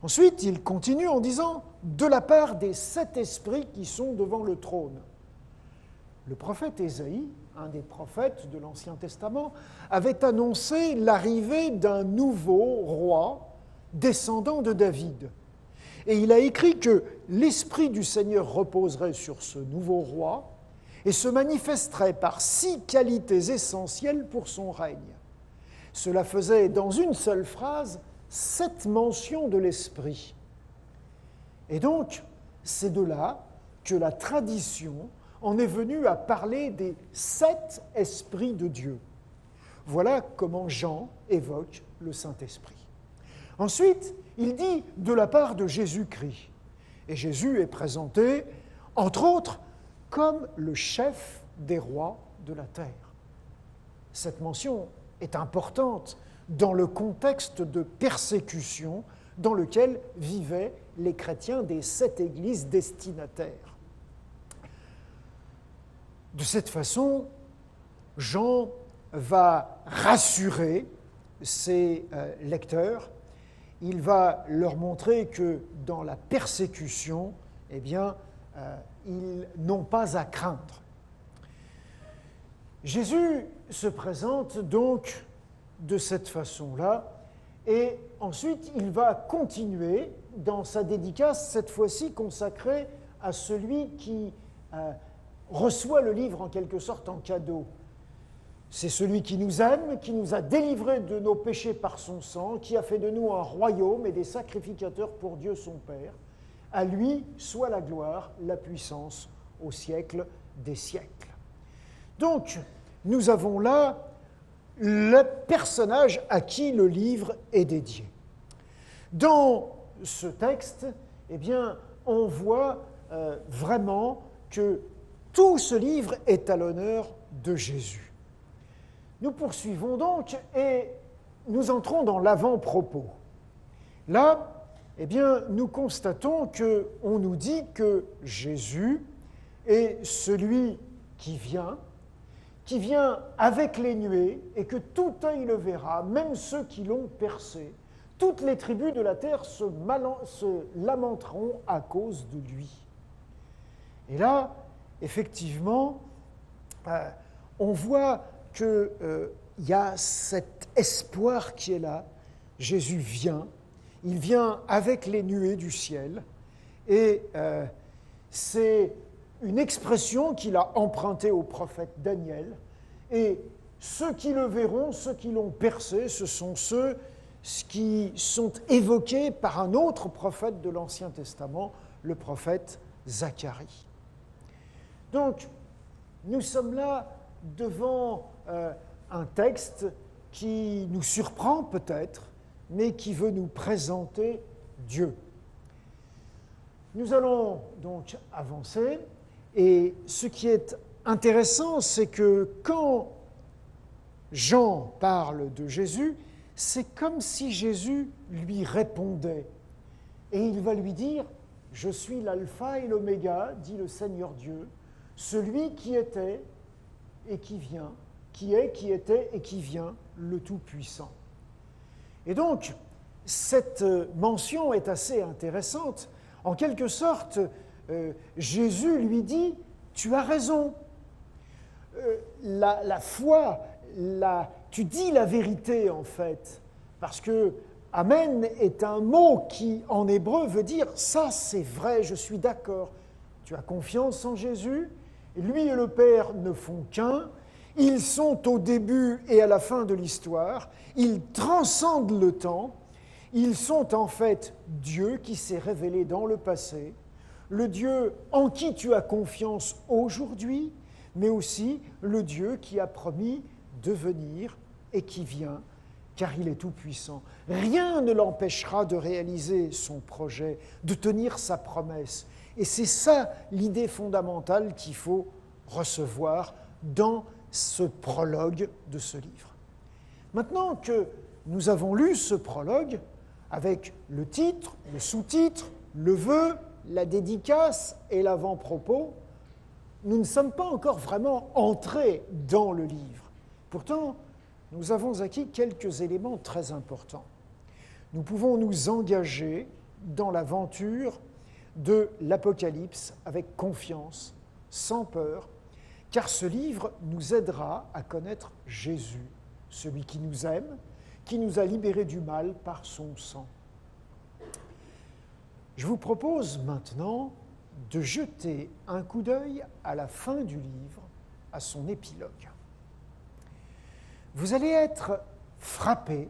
Ensuite, il continue en disant « de la part des 7 esprits qui sont devant le trône ». Le prophète Ésaïe, un des prophètes de l'Ancien Testament, avait annoncé l'arrivée d'un nouveau roi descendant de David. Et il a écrit que l'Esprit du Seigneur reposerait sur ce nouveau roi et se manifesterait par 6 qualités essentielles pour son règne. Cela faisait, dans une seule phrase, 7 mentions de l'Esprit. Et donc, c'est de là que la tradition en est venu à parler des 7 esprits de Dieu. Voilà comment Jean évoque le Saint-Esprit. Ensuite, il dit de la part de Jésus-Christ. Et Jésus est présenté, entre autres, comme le chef des rois de la terre. Cette mention est importante dans le contexte de persécution dans lequel vivaient les chrétiens des 7 églises destinataires. De cette façon, Jean va rassurer ses lecteurs. Il va leur montrer que dans la persécution, eh bien, ils n'ont pas à craindre. Jésus se présente donc de cette façon-là, et ensuite il va continuer dans sa dédicace, cette fois-ci consacrée à celui qui reçoit le livre en quelque sorte en cadeau. C'est celui qui nous aime, qui nous a délivrés de nos péchés par son sang, qui a fait de nous un royaume et des sacrificateurs pour Dieu son Père. À lui soit la gloire, la puissance au siècle des siècles. Donc, nous avons là le personnage à qui le livre est dédié. Dans ce texte, eh bien, on voit vraiment que tout ce livre est à l'honneur de Jésus. Nous poursuivons donc et nous entrons dans l'avant-propos. Là, eh bien, nous constatons qu'on nous dit que Jésus est celui qui vient avec les nuées, et que tout œil le verra, même ceux qui l'ont percé. Toutes les tribus de la terre se lamenteront à cause de lui. Et là, effectivement, on voit qu'il y a cet espoir qui est là. Jésus vient, il vient avec les nuées du ciel, et c'est une expression qu'il a empruntée au prophète Daniel, et ceux qui le verront, ceux qui l'ont percé, ce sont ceux qui sont évoqués par un autre prophète de l'Ancien Testament, le prophète Zacharie. Donc, nous sommes là devant un texte qui nous surprend peut-être, mais qui veut nous présenter Dieu. Nous allons donc avancer, et ce qui est intéressant, c'est que quand Jean parle de Jésus, c'est comme si Jésus lui répondait. Et il va lui dire « Je suis l'alpha et l'oméga, dit le Seigneur Dieu, celui qui était et qui vient, qui est, qui était et qui vient, le Tout-Puissant. » Et donc, cette mention est assez intéressante. En quelque sorte, Jésus lui dit « Tu as raison. La foi, tu dis la vérité en fait. » Parce que « Amen » est un mot qui, en hébreu, veut dire « Ça, c'est vrai, je suis d'accord. » Tu as confiance en Jésus. Lui et le Père ne font qu'un. Ils sont au début et à la fin de l'histoire. Ils transcendent le temps. Ils sont en fait Dieu qui s'est révélé dans le passé, le Dieu en qui tu as confiance aujourd'hui, mais aussi le Dieu qui a promis de venir et qui vient, car il est tout-puissant. Rien ne l'empêchera de réaliser son projet, de tenir sa promesse. Et c'est ça l'idée fondamentale qu'il faut recevoir dans ce prologue de ce livre. Maintenant que nous avons lu ce prologue, avec le titre, le sous-titre, le vœu, la dédicace et l'avant-propos, nous ne sommes pas encore vraiment entrés dans le livre. Pourtant, nous avons acquis quelques éléments très importants. Nous pouvons nous engager dans l'aventure de l'Apocalypse avec confiance, sans peur, car ce livre nous aidera à connaître Jésus, celui qui nous aime, qui nous a libérés du mal par son sang. Je vous propose maintenant de jeter un coup d'œil à la fin du livre, à son épilogue. Vous allez être frappés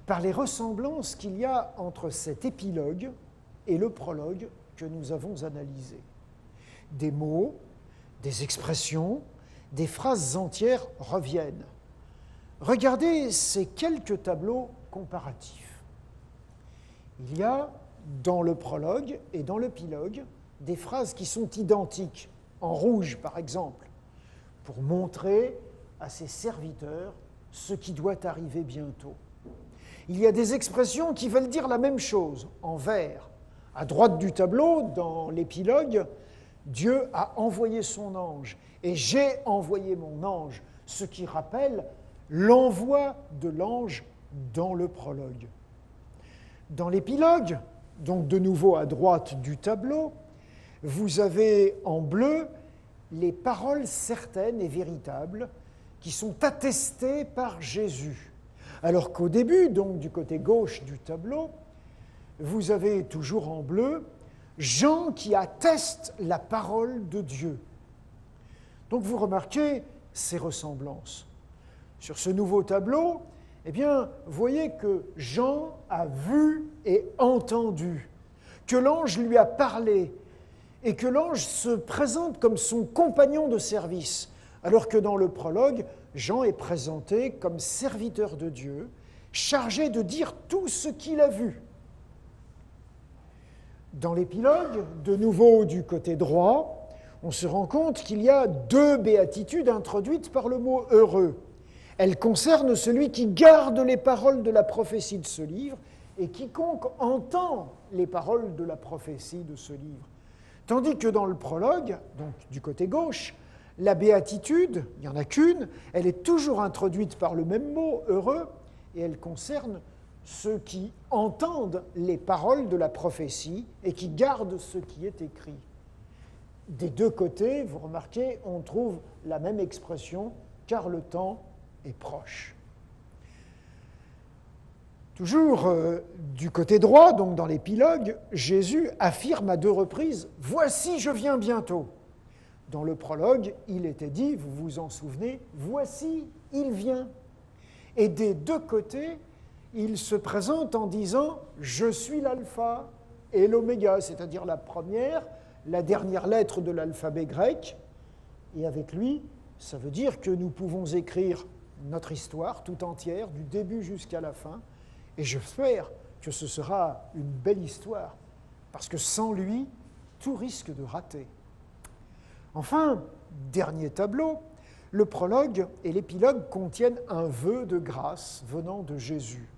par les ressemblances qu'il y a entre cet épilogue et le prologue que nous avons analysé. Des mots, des expressions, des phrases entières reviennent. Regardez ces quelques tableaux comparatifs. Il y a dans le prologue et dans l'épilogue des phrases qui sont identiques, en rouge par exemple, pour montrer à ses serviteurs ce qui doit arriver bientôt. Il y a des expressions qui veulent dire la même chose, en vert. À droite du tableau, dans l'épilogue, Dieu a envoyé son ange, et j'ai envoyé mon ange, ce qui rappelle l'envoi de l'ange dans le prologue. Dans l'épilogue, donc de nouveau à droite du tableau, vous avez en bleu les paroles certaines et véritables qui sont attestées par Jésus. Alors qu'au début, donc du côté gauche du tableau, vous avez toujours en bleu Jean qui atteste la parole de Dieu. Donc vous remarquez ces ressemblances. Sur ce nouveau tableau, eh bien, vous voyez que Jean a vu et entendu, que l'ange lui a parlé et que l'ange se présente comme son compagnon de service, alors que dans le prologue, Jean est présenté comme serviteur de Dieu, chargé de dire tout ce qu'il a vu. Dans l'épilogue, de nouveau du côté droit, on se rend compte qu'il y a deux béatitudes introduites par le mot « heureux ». Elles concernent celui qui garde les paroles de la prophétie de ce livre et quiconque entend les paroles de la prophétie de ce livre. Tandis que dans le prologue, donc du côté gauche, la béatitude, il n'y en a qu'une, elle est toujours introduite par le même mot « heureux » et elle concerne ceux qui entendent les paroles de la prophétie et qui gardent ce qui est écrit. Des deux côtés, vous remarquez, on trouve la même expression « car le temps est proche ». Toujours du côté droit, donc dans l'épilogue, Jésus affirme à deux reprises « Voici, je viens bientôt ». Dans le prologue, il était dit, vous vous en souvenez, « Voici, il vient ». Et des deux côtés, il se présente en disant « Je suis l'alpha et l'oméga », c'est-à-dire la première, la dernière lettre de l'alphabet grec. Et avec lui, ça veut dire que nous pouvons écrire notre histoire tout entière, du début jusqu'à la fin. Et j'espère que ce sera une belle histoire, parce que sans lui, tout risque de rater. Enfin, dernier tableau, le prologue et l'épilogue contiennent un vœu de grâce venant de Jésus.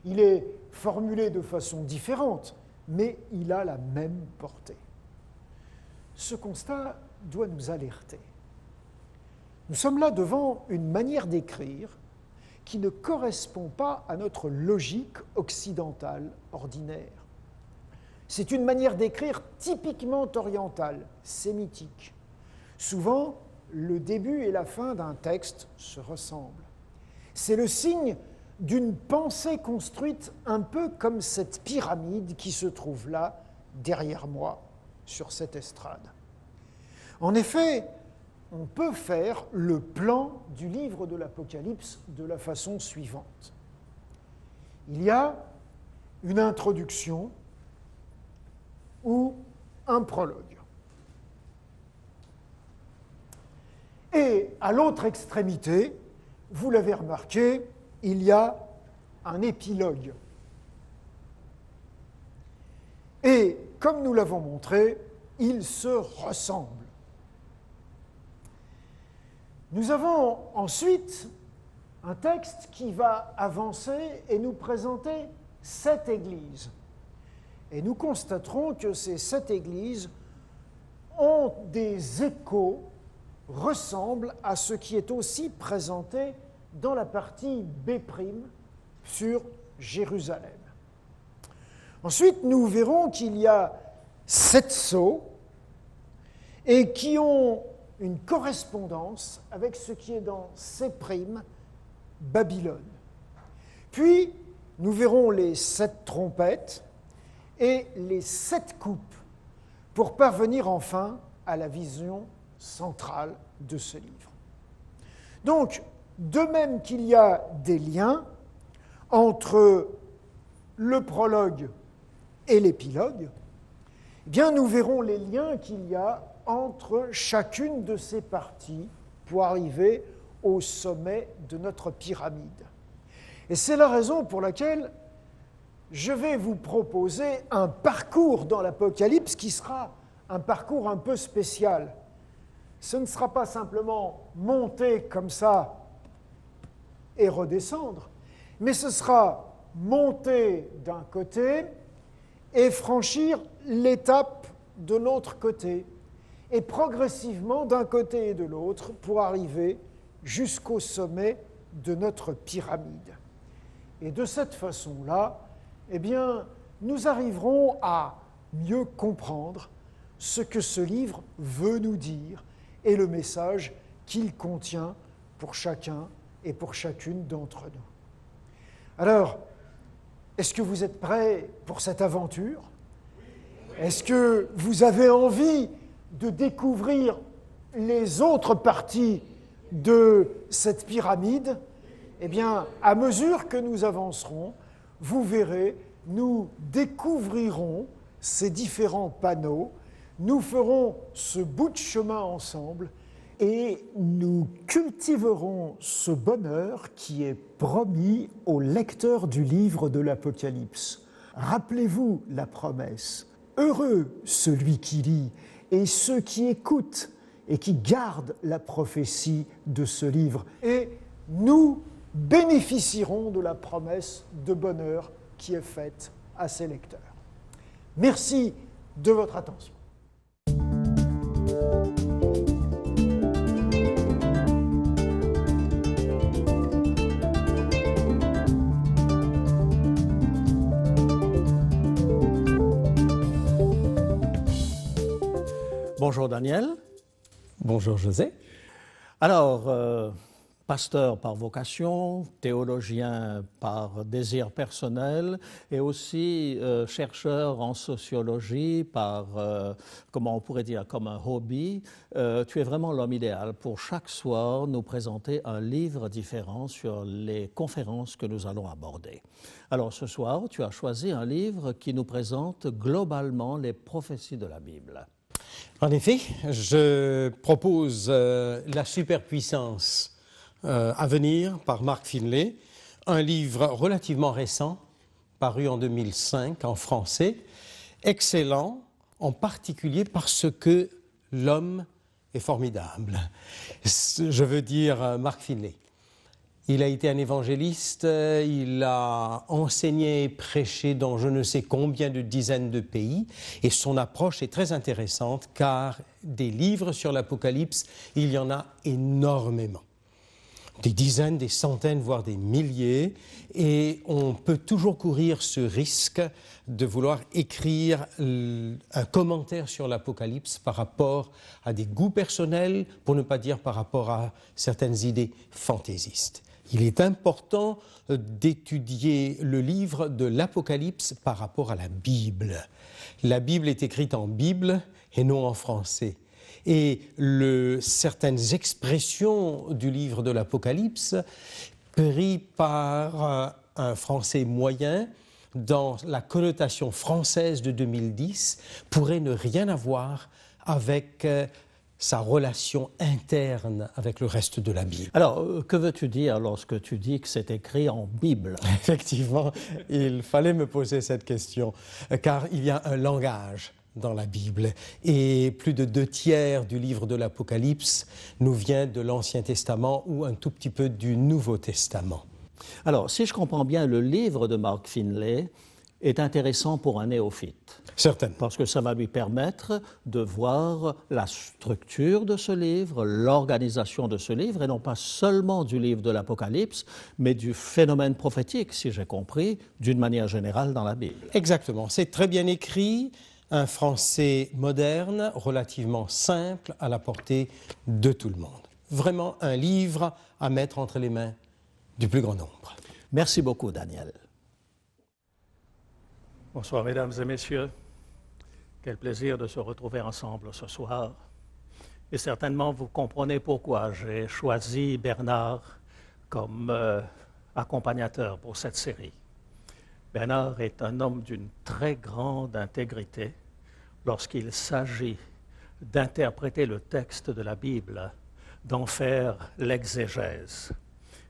Il est formulé de façon différente, mais il a la même portée. Ce constat doit nous alerter. Nous sommes là devant une manière d'écrire qui ne correspond pas à notre logique occidentale ordinaire. C'est une manière d'écrire typiquement orientale, sémitique. Souvent, le début et la fin d'un texte se ressemblent. C'est le signe d'une pensée construite un peu comme cette pyramide qui se trouve là, derrière moi, sur cette estrade. En effet, on peut faire le plan du livre de l'Apocalypse de la façon suivante. Il y a une introduction ou un prologue. Et à l'autre extrémité, vous l'avez remarqué, il y a un épilogue. Et comme nous l'avons montré, ils se ressemblent. Nous avons ensuite un texte qui va avancer et nous présenter 7 églises. Et nous constaterons que ces 7 églises ont des échos, ressemblent à ce qui est aussi présenté dans la partie B' sur Jérusalem. Ensuite, nous verrons qu'il y a 7 sceaux et qui ont une correspondance avec ce qui est dans C', Babylone. Puis, nous verrons les 7 trompettes et les 7 coupes pour parvenir enfin à la vision centrale de ce livre. Donc, de même qu'il y a des liens entre le prologue et l'épilogue, eh bien, nous verrons les liens qu'il y a entre chacune de ces parties pour arriver au sommet de notre pyramide. Et c'est la raison pour laquelle je vais vous proposer un parcours dans l'Apocalypse qui sera un parcours un peu spécial. Ce ne sera pas simplement monter comme ça et redescendre, mais ce sera monter d'un côté et franchir l'étape de l'autre côté, et progressivement d'un côté et de l'autre pour arriver jusqu'au sommet de notre pyramide. Et de cette façon-là, eh bien, nous arriverons à mieux comprendre ce que ce livre veut nous dire et le message qu'il contient pour chacun et pour chacune d'entre nous. Alors, est-ce que vous êtes prêts pour cette aventure ? Est-ce que vous avez envie de découvrir les autres parties de cette pyramide ? Eh bien, à mesure que nous avancerons, vous verrez, nous découvrirons ces différents panneaux, nous ferons ce bout de chemin ensemble et nous cultiverons ce bonheur qui est promis aux lecteurs du livre de l'Apocalypse. Rappelez-vous la promesse. Heureux celui qui lit et ceux qui écoutent et qui gardent la prophétie de ce livre. Et nous bénéficieront de la promesse de bonheur qui est faite à ses lecteurs. Merci de votre attention. Bonjour Daniel. Bonjour José. Alors, pasteur par vocation, théologien par désir personnel et aussi chercheur en sociologie par, comment on pourrait dire, comme un hobby, tu es vraiment l'homme idéal pour chaque soir nous présenter un livre différent sur les conférences que nous allons aborder. Alors ce soir, tu as choisi un livre qui nous présente globalement les prophéties de la Bible. En effet, je propose La superpuissance à venir par Mark Finlay, un livre relativement récent, paru en 2005 en français, excellent, en particulier parce que l'homme est formidable. Je veux dire Mark Finlay. Il a été un évangéliste, il a enseigné et prêché dans je ne sais combien de dizaines de pays, et son approche est très intéressante car des livres sur l'Apocalypse, il y en a énormément. Des dizaines, des centaines, voire des milliers, et on peut toujours courir ce risque de vouloir écrire un commentaire sur l'Apocalypse par rapport à des goûts personnels, pour ne pas dire par rapport à certaines idées fantaisistes. Il est important d'étudier le livre de l'Apocalypse par rapport à la Bible. La Bible est écrite en Bible et non en français. Et certaines expressions du livre de l'Apocalypse, pris par un français moyen, dans la connotation française de 2010, pourraient ne rien avoir avec sa relation interne avec le reste de la Bible. Alors, que veux-tu dire lorsque tu dis que c'est écrit en Bible ? Effectivement, il fallait me poser cette question, car il y a un langage dans la Bible, et plus de 2/3 du livre de l'Apocalypse nous vient de l'Ancien Testament ou un tout petit peu du Nouveau Testament. Alors, si je comprends bien, le livre de Mark Finlay est intéressant pour un néophyte. Certainement. Parce que ça va lui permettre de voir la structure de ce livre, l'organisation de ce livre, et non pas seulement du livre de l'Apocalypse, mais du phénomène prophétique, si j'ai compris, d'une manière générale dans la Bible. Exactement. C'est très bien écrit, un français moderne, relativement simple, à la portée de tout le monde. Vraiment un livre à mettre entre les mains du plus grand nombre. Merci beaucoup, Daniel. Bonsoir, mesdames et messieurs. Quel plaisir de se retrouver ensemble ce soir. Et certainement, vous comprenez pourquoi j'ai choisi Bernard comme accompagnateur pour cette série. Bernard est un homme d'une très grande intégrité lorsqu'il s'agit d'interpréter le texte de la Bible, d'en faire l'exégèse.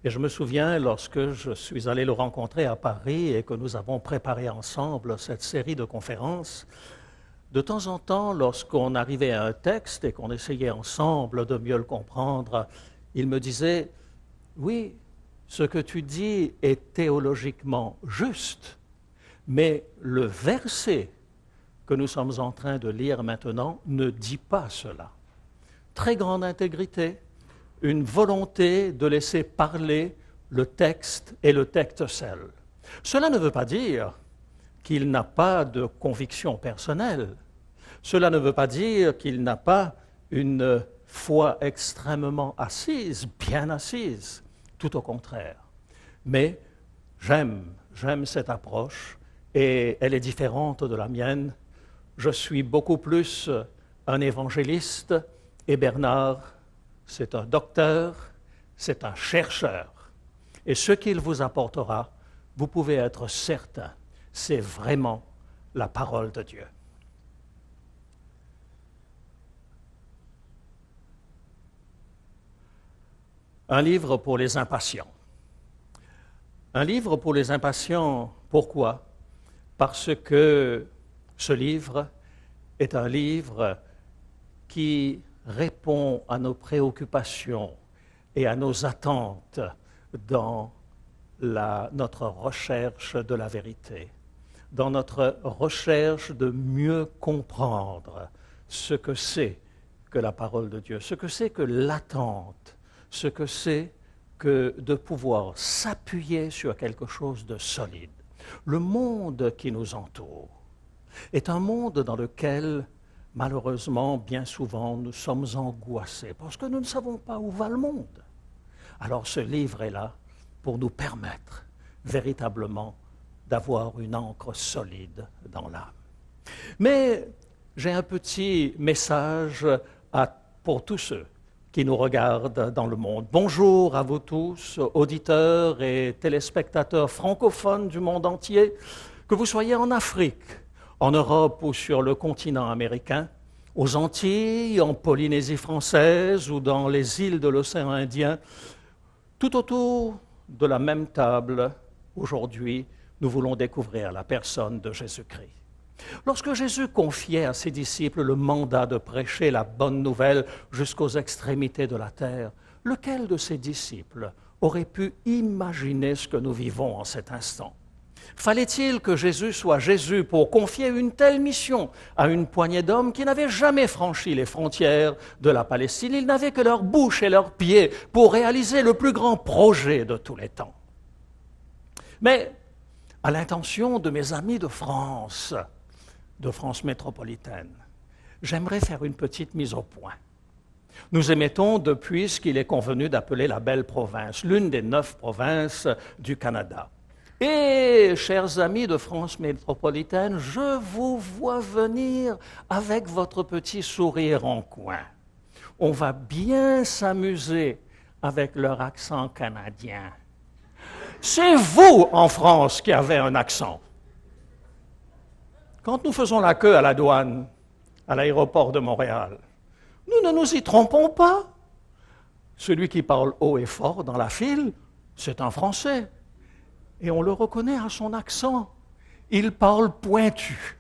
Et je me souviens, lorsque je suis allé le rencontrer à Paris et que nous avons préparé ensemble cette série de conférences, de temps en temps, lorsqu'on arrivait à un texte et qu'on essayait ensemble de mieux le comprendre, il me disait « Oui, ce que tu dis est théologiquement juste, mais le verset que nous sommes en train de lire maintenant ne dit pas cela. » Très grande intégrité, une volonté de laisser parler le texte et le texte seul. Cela ne veut pas dire qu'il n'a pas de conviction personnelle. Cela ne veut pas dire qu'il n'a pas une foi extrêmement assise, bien assise, tout au contraire. Mais j'aime cette approche et elle est différente de la mienne. Je suis beaucoup plus un évangéliste et Bernard, c'est un docteur, c'est un chercheur. Et ce qu'il vous apportera, vous pouvez être certain, c'est vraiment la parole de Dieu. Un livre pour les impatients. Un livre pour les impatients, pourquoi? Parce que ce livre est un livre qui répond à nos préoccupations et à nos attentes dans notre recherche de la vérité, dans notre recherche de mieux comprendre ce que c'est que la parole de Dieu, ce que c'est que l'attente, ce que c'est que de pouvoir s'appuyer sur quelque chose de solide. Le monde qui nous entoure est un monde dans lequel, malheureusement, bien souvent, nous sommes angoissés parce que nous ne savons pas où va le monde. Alors ce livre est là pour nous permettre véritablement d'avoir une ancre solide dans l'âme. Mais j'ai un petit message pour tous ceux qui nous regardent dans le monde. Bonjour à vous tous, auditeurs et téléspectateurs francophones du monde entier, que vous soyez en Afrique, en Europe ou sur le continent américain, aux Antilles, en Polynésie française ou dans les îles de l'océan Indien, tout autour de la même table, aujourd'hui, nous voulons découvrir la personne de Jésus-Christ. Lorsque Jésus confiait à ses disciples le mandat de prêcher la bonne nouvelle jusqu'aux extrémités de la terre, lequel de ses disciples aurait pu imaginer ce que nous vivons en cet instant? Fallait-il que Jésus soit Jésus pour confier une telle mission à une poignée d'hommes qui n'avaient jamais franchi les frontières de la Palestine? Ils n'avaient que leur bouche et leurs pieds pour réaliser le plus grand projet de tous les temps. Mais à l'intention de mes amis de France métropolitaine, j'aimerais faire une petite mise au point. Nous émettons depuis ce qu'il est convenu d'appeler la belle province, l'une des 9 provinces du Canada. Et, chers amis de France métropolitaine, je vous vois venir avec votre petit sourire en coin. On va bien s'amuser avec leur accent canadien. C'est vous, en France, qui avez un accent. Quand nous faisons la queue à la douane, à l'aéroport de Montréal, nous ne nous y trompons pas. Celui qui parle haut et fort dans la file, c'est un Français. Et on le reconnaît à son accent. Il parle pointu.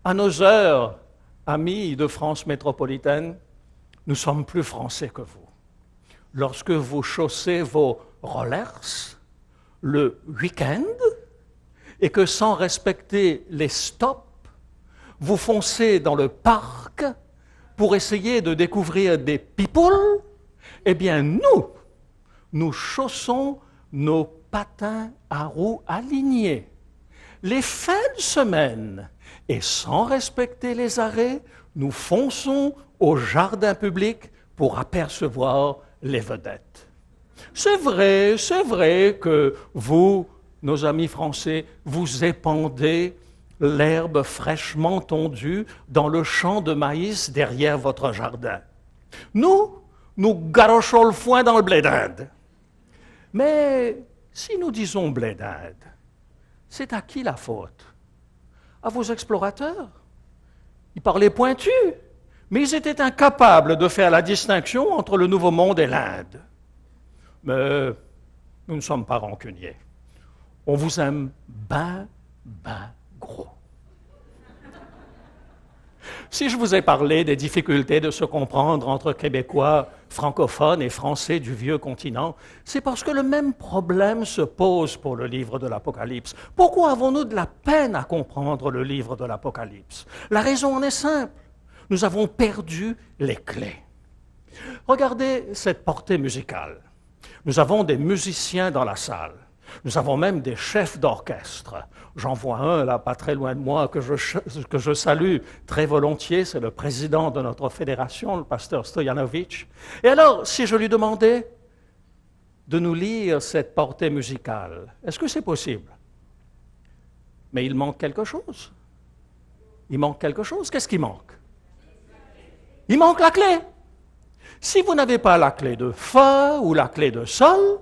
À nos heures, amis de France métropolitaine, nous sommes plus français que vous. Lorsque vous chaussez vos rollers le week-end et que sans respecter les stops, vous foncez dans le parc pour essayer de découvrir des people, eh bien nous chaussons nos patins à roues alignés. Les fins de semaine, et sans respecter les arrêts, nous fonçons au jardin public pour apercevoir les vedettes. C'est vrai que vous, nos amis français, vous épandez l'herbe fraîchement tondue dans le champ de maïs derrière votre jardin. Nous garochons le foin dans le blé d'Inde. Mais si nous disons blé d'Inde, c'est à qui la faute? À vos explorateurs Ils parlaient pointu, mais ils étaient incapables de faire la distinction entre le Nouveau Monde et l'Inde. Mais nous ne sommes pas rancuniers. On vous aime ben gros. Si je vous ai parlé des difficultés de se comprendre entre Québécois francophones et Français du vieux continent, c'est parce que le même problème se pose pour le livre de l'Apocalypse. Pourquoi avons-nous de la peine à comprendre le livre de l'Apocalypse? La raison en est simple. Nous avons perdu les clés. Regardez cette portée musicale. Nous avons des musiciens dans la salle. Nous avons même des chefs d'orchestre. J'en vois un, là, pas très loin de moi, que je salue très volontiers. C'est le président de notre fédération, le pasteur Stojanovic. Et alors, si je lui demandais de nous lire cette portée musicale, est-ce que c'est possible? Mais il manque quelque chose. Il manque quelque chose. Qu'est-ce qui manque? Il manque la clé. Si vous n'avez pas la clé de Fa ou la clé de Sol,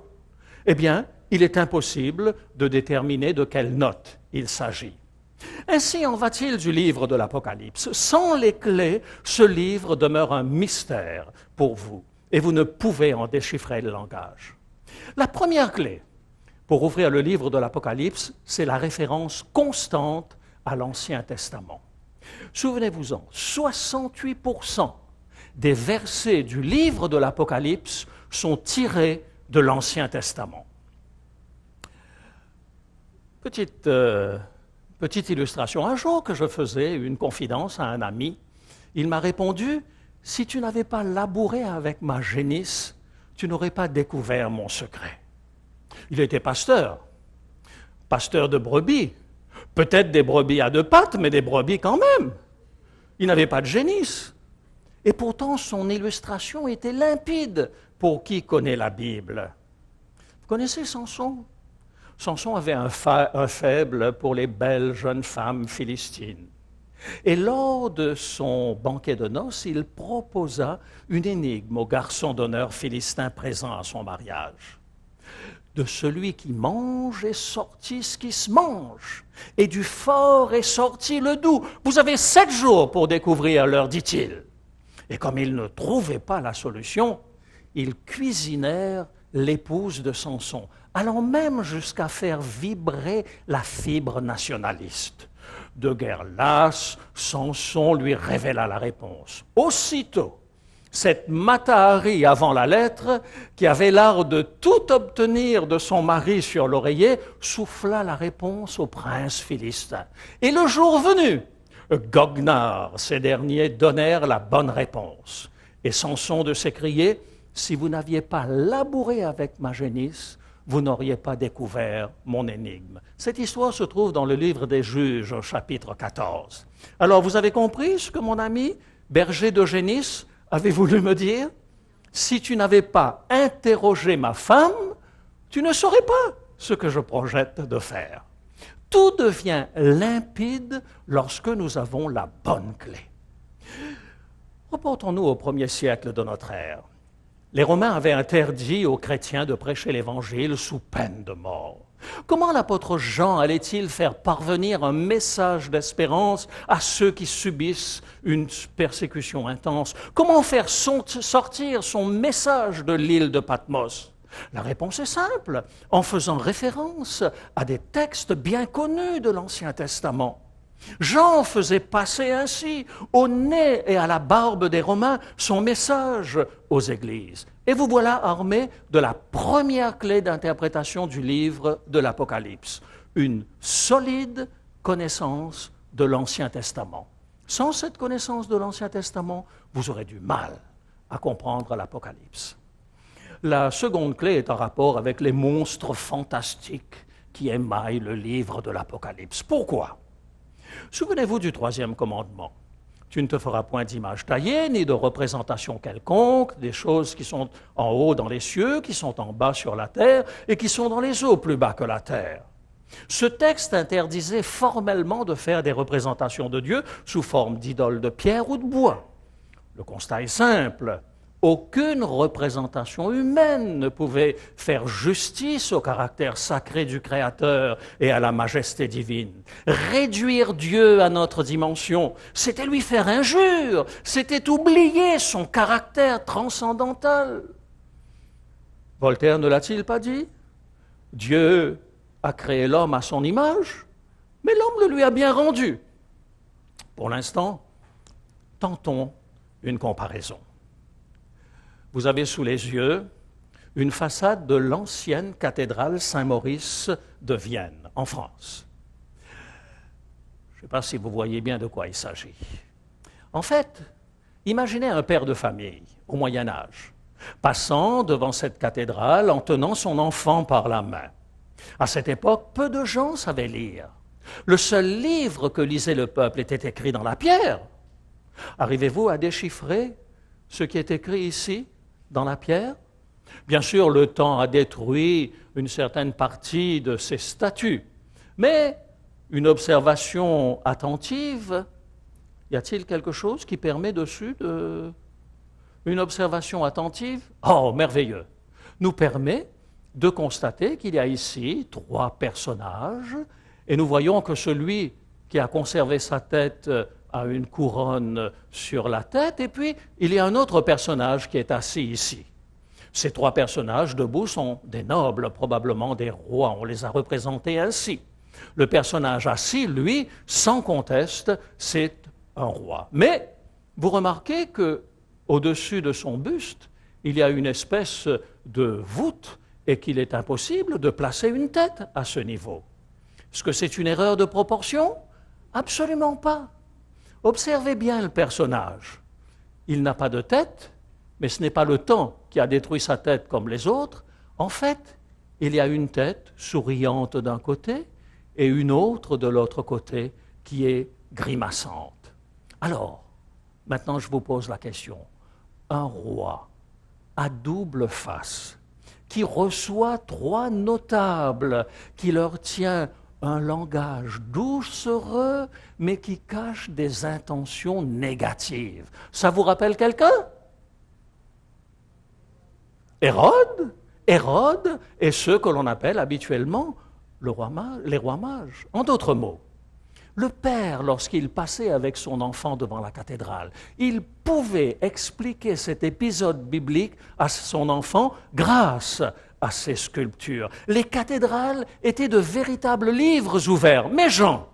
eh bien, il est impossible de déterminer de quelle note il s'agit. Ainsi en va-t-il du livre de l'Apocalypse. Sans les clés, ce livre demeure un mystère pour vous, et vous ne pouvez en déchiffrer le langage. La première clé pour ouvrir le livre de l'Apocalypse, c'est la référence constante à l'Ancien Testament. Souvenez-vous-en, 68% des versets du livre de l'Apocalypse sont tirés de l'Ancien Testament. Petite illustration. Un jour que je faisais une confidence à un ami, il m'a répondu « Si tu n'avais pas labouré avec ma génisse, tu n'aurais pas découvert mon secret. » Il était pasteur de brebis, peut-être des brebis à deux pattes, mais des brebis quand même. Il n'avait pas de génisse. Et pourtant, son illustration était limpide pour qui connaît la Bible. Vous connaissez Samson? Samson avait un faible pour les belles jeunes femmes philistines. Et lors de son banquet de noces, il proposa une énigme aux garçons d'honneur philistins présents à son mariage. De celui qui mange est sorti ce qui se mange, et du fort est sorti le doux. Vous avez 7 jours pour découvrir, leur dit-il. Et comme ils ne trouvaient pas la solution, ils cuisinèrent l'épouse de Samson, allant même jusqu'à faire vibrer la fibre nationaliste. De guerre lasse, Samson lui révéla la réponse. Aussitôt, cette Matahari avant la lettre, qui avait l'art de tout obtenir de son mari sur l'oreiller, souffla la réponse au prince philistin. Et le jour venu, goguenard, ces derniers donnèrent la bonne réponse. Et Samson de s'écrier, « Si vous n'aviez pas labouré avec ma génisse, vous n'auriez pas découvert mon énigme. » Cette histoire se trouve dans le livre des Juges, au chapitre 14. Alors, vous avez compris ce que mon ami, berger de génisse, avait voulu me dire? Si tu n'avais pas interrogé ma femme, tu ne saurais pas ce que je projette de faire. Tout devient limpide lorsque nous avons la bonne clé. Reportons-nous au 1er siècle de notre ère. Les Romains avaient interdit aux chrétiens de prêcher l'Évangile sous peine de mort. Comment l'apôtre Jean allait-il faire parvenir un message d'espérance à ceux qui subissent une persécution intense? Comment faire sortir son message de l'île de Patmos? La réponse est simple, en faisant référence à des textes bien connus de l'Ancien Testament. Jean faisait passer ainsi, au nez et à la barbe des Romains, son message aux églises. Et vous voilà armés de la première clé d'interprétation du livre de l'Apocalypse, une solide connaissance de l'Ancien Testament. Sans cette connaissance de l'Ancien Testament, vous aurez du mal à comprendre l'Apocalypse. La seconde clé est en rapport avec les monstres fantastiques qui émaillent le livre de l'Apocalypse. Pourquoi? Souvenez-vous du 3e commandement. Tu ne te feras point d'image taillée, ni de représentation quelconque, des choses qui sont en haut dans les cieux, qui sont en bas sur la terre, et qui sont dans les eaux plus bas que la terre. Ce texte interdisait formellement de faire des représentations de Dieu sous forme d'idoles de pierre ou de bois. Le constat est simple. Aucune représentation humaine ne pouvait faire justice au caractère sacré du Créateur et à la majesté divine. Réduire Dieu à notre dimension, c'était lui faire injure, c'était oublier son caractère transcendantal. Voltaire ne l'a-t-il pas dit? Dieu a créé l'homme à son image, mais l'homme le lui a bien rendu. Pour l'instant, tentons une comparaison. Vous avez sous les yeux une façade de l'ancienne cathédrale Saint-Maurice de Vienne, en France. Je ne sais pas si vous voyez bien de quoi il s'agit. En fait, imaginez un père de famille au Moyen Âge, passant devant cette cathédrale en tenant son enfant par la main. À cette époque, peu de gens savaient lire. Le seul livre que lisait le peuple était écrit dans la pierre. Arrivez-vous à déchiffrer ce qui est écrit ici, dans la pierre? Bien sûr, le temps a détruit une certaine partie de ces statues, mais une observation attentive, y a-t-il quelque chose qui permet dessus de... Une observation attentive, oh, merveilleux, nous permet de constater qu'il y a ici 3 personnages, et nous voyons que celui qui a conservé sa tête a une couronne sur la tête, et puis il y a un autre personnage qui est assis ici. Ces 3 personnages debout sont des nobles, probablement des rois, on les a représentés ainsi. Le personnage assis, lui, sans conteste, c'est un roi. Mais vous remarquez qu'au-dessus de son buste, il y a une espèce de voûte et qu'il est impossible de placer une tête à ce niveau. Est-ce que c'est une erreur de proportion? Absolument pas. Observez bien le personnage. Il n'a pas de tête, mais ce n'est pas le temps qui a détruit sa tête comme les autres. En fait, il y a une tête souriante d'un côté et une autre de l'autre côté qui est grimaçante. Alors, maintenant je vous pose la question. Un roi à double face qui reçoit 3 notables, qui leur tient un langage doucereux, mais qui cache des intentions négatives. Ça vous rappelle quelqu'un? Hérode? Hérode est ce que l'on appelle habituellement les rois mages. En d'autres mots, le père, lorsqu'il passait avec son enfant devant la cathédrale, il pouvait expliquer cet épisode biblique à son enfant grâce à ces sculptures. Les cathédrales étaient de véritables livres ouverts. Mais Jean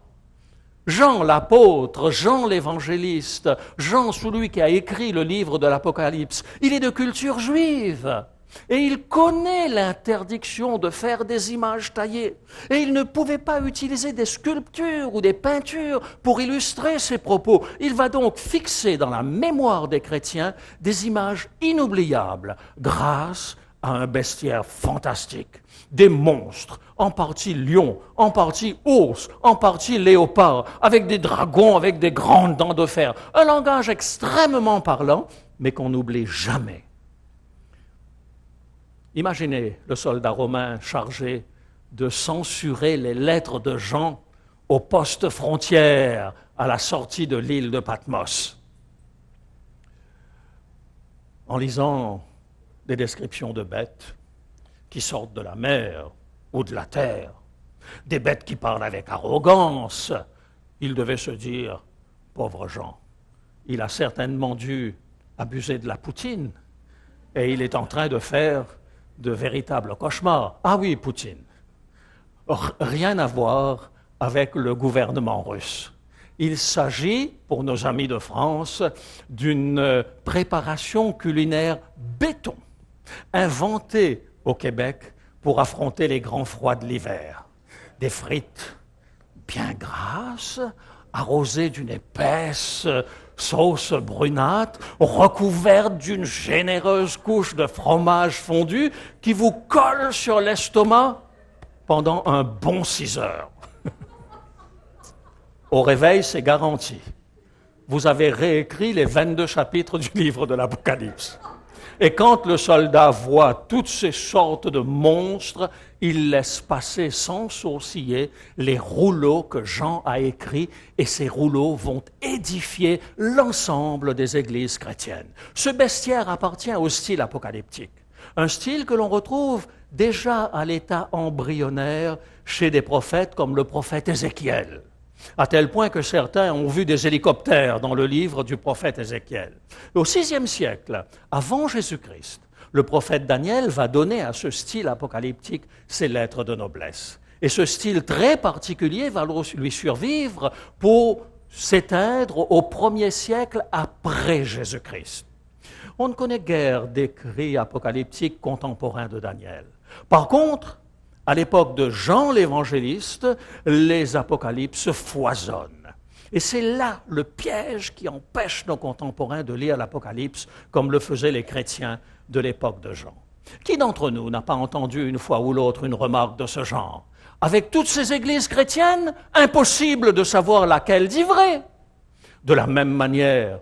l'apôtre, Jean l'évangéliste, Jean celui qui a écrit le livre de l'Apocalypse, il est de culture juive. Et il connaît l'interdiction de faire des images taillées. Et il ne pouvait pas utiliser des sculptures ou des peintures pour illustrer ses propos. Il va donc fixer dans la mémoire des chrétiens des images inoubliables grâce à un bestiaire fantastique. Des monstres, en partie lions, en partie ours, en partie léopards, avec des dragons, avec des grandes dents de fer. Un langage extrêmement parlant, mais qu'on n'oublie jamais. Imaginez le soldat romain chargé de censurer les lettres de Jean au poste frontière à la sortie de l'île de Patmos. En lisant des descriptions de bêtes qui sortent de la mer ou de la terre, des bêtes qui parlent avec arrogance, il devait se dire, pauvre Jean, il a certainement dû abuser de la poutine et il est en train de faire de véritables cauchemars. Ah oui, Poutine. Rien à voir avec le gouvernement russe. Il s'agit, pour nos amis de France, d'une préparation culinaire béton, inventée au Québec pour affronter les grands froids de l'hiver. Des frites bien grasses, arrosées d'une épaisse sauce brunâtre, recouverte d'une généreuse couche de fromage fondu qui vous colle sur l'estomac pendant un bon 6 heures. Au réveil, c'est garanti. Vous avez réécrit les 22 chapitres du livre de l'Apocalypse. Et quand le soldat voit toutes ces sortes de monstres, il laisse passer sans sourciller les rouleaux que Jean a écrits et ces rouleaux vont édifier l'ensemble des églises chrétiennes. Ce bestiaire appartient au style apocalyptique, un style que l'on retrouve déjà à l'état embryonnaire chez des prophètes comme le prophète Ézéchiel, à tel point que certains ont vu des hélicoptères dans le livre du prophète Ézéchiel. Au VIe siècle, avant Jésus-Christ, le prophète Daniel va donner à ce style apocalyptique ses lettres de noblesse. Et ce style très particulier va lui survivre pour s'éteindre au 1er siècle après Jésus-Christ. On ne connaît guère d'écrits apocalyptiques contemporains de Daniel. Par contre, à l'époque de Jean l'évangéliste, les apocalypses foisonnent. Et c'est là le piège qui empêche nos contemporains de lire l'Apocalypse comme le faisaient les chrétiens de l'époque de Jean. Qui d'entre nous n'a pas entendu une fois ou l'autre une remarque de ce genre? Avec toutes ces églises chrétiennes, impossible de savoir laquelle dit vrai. De la même manière,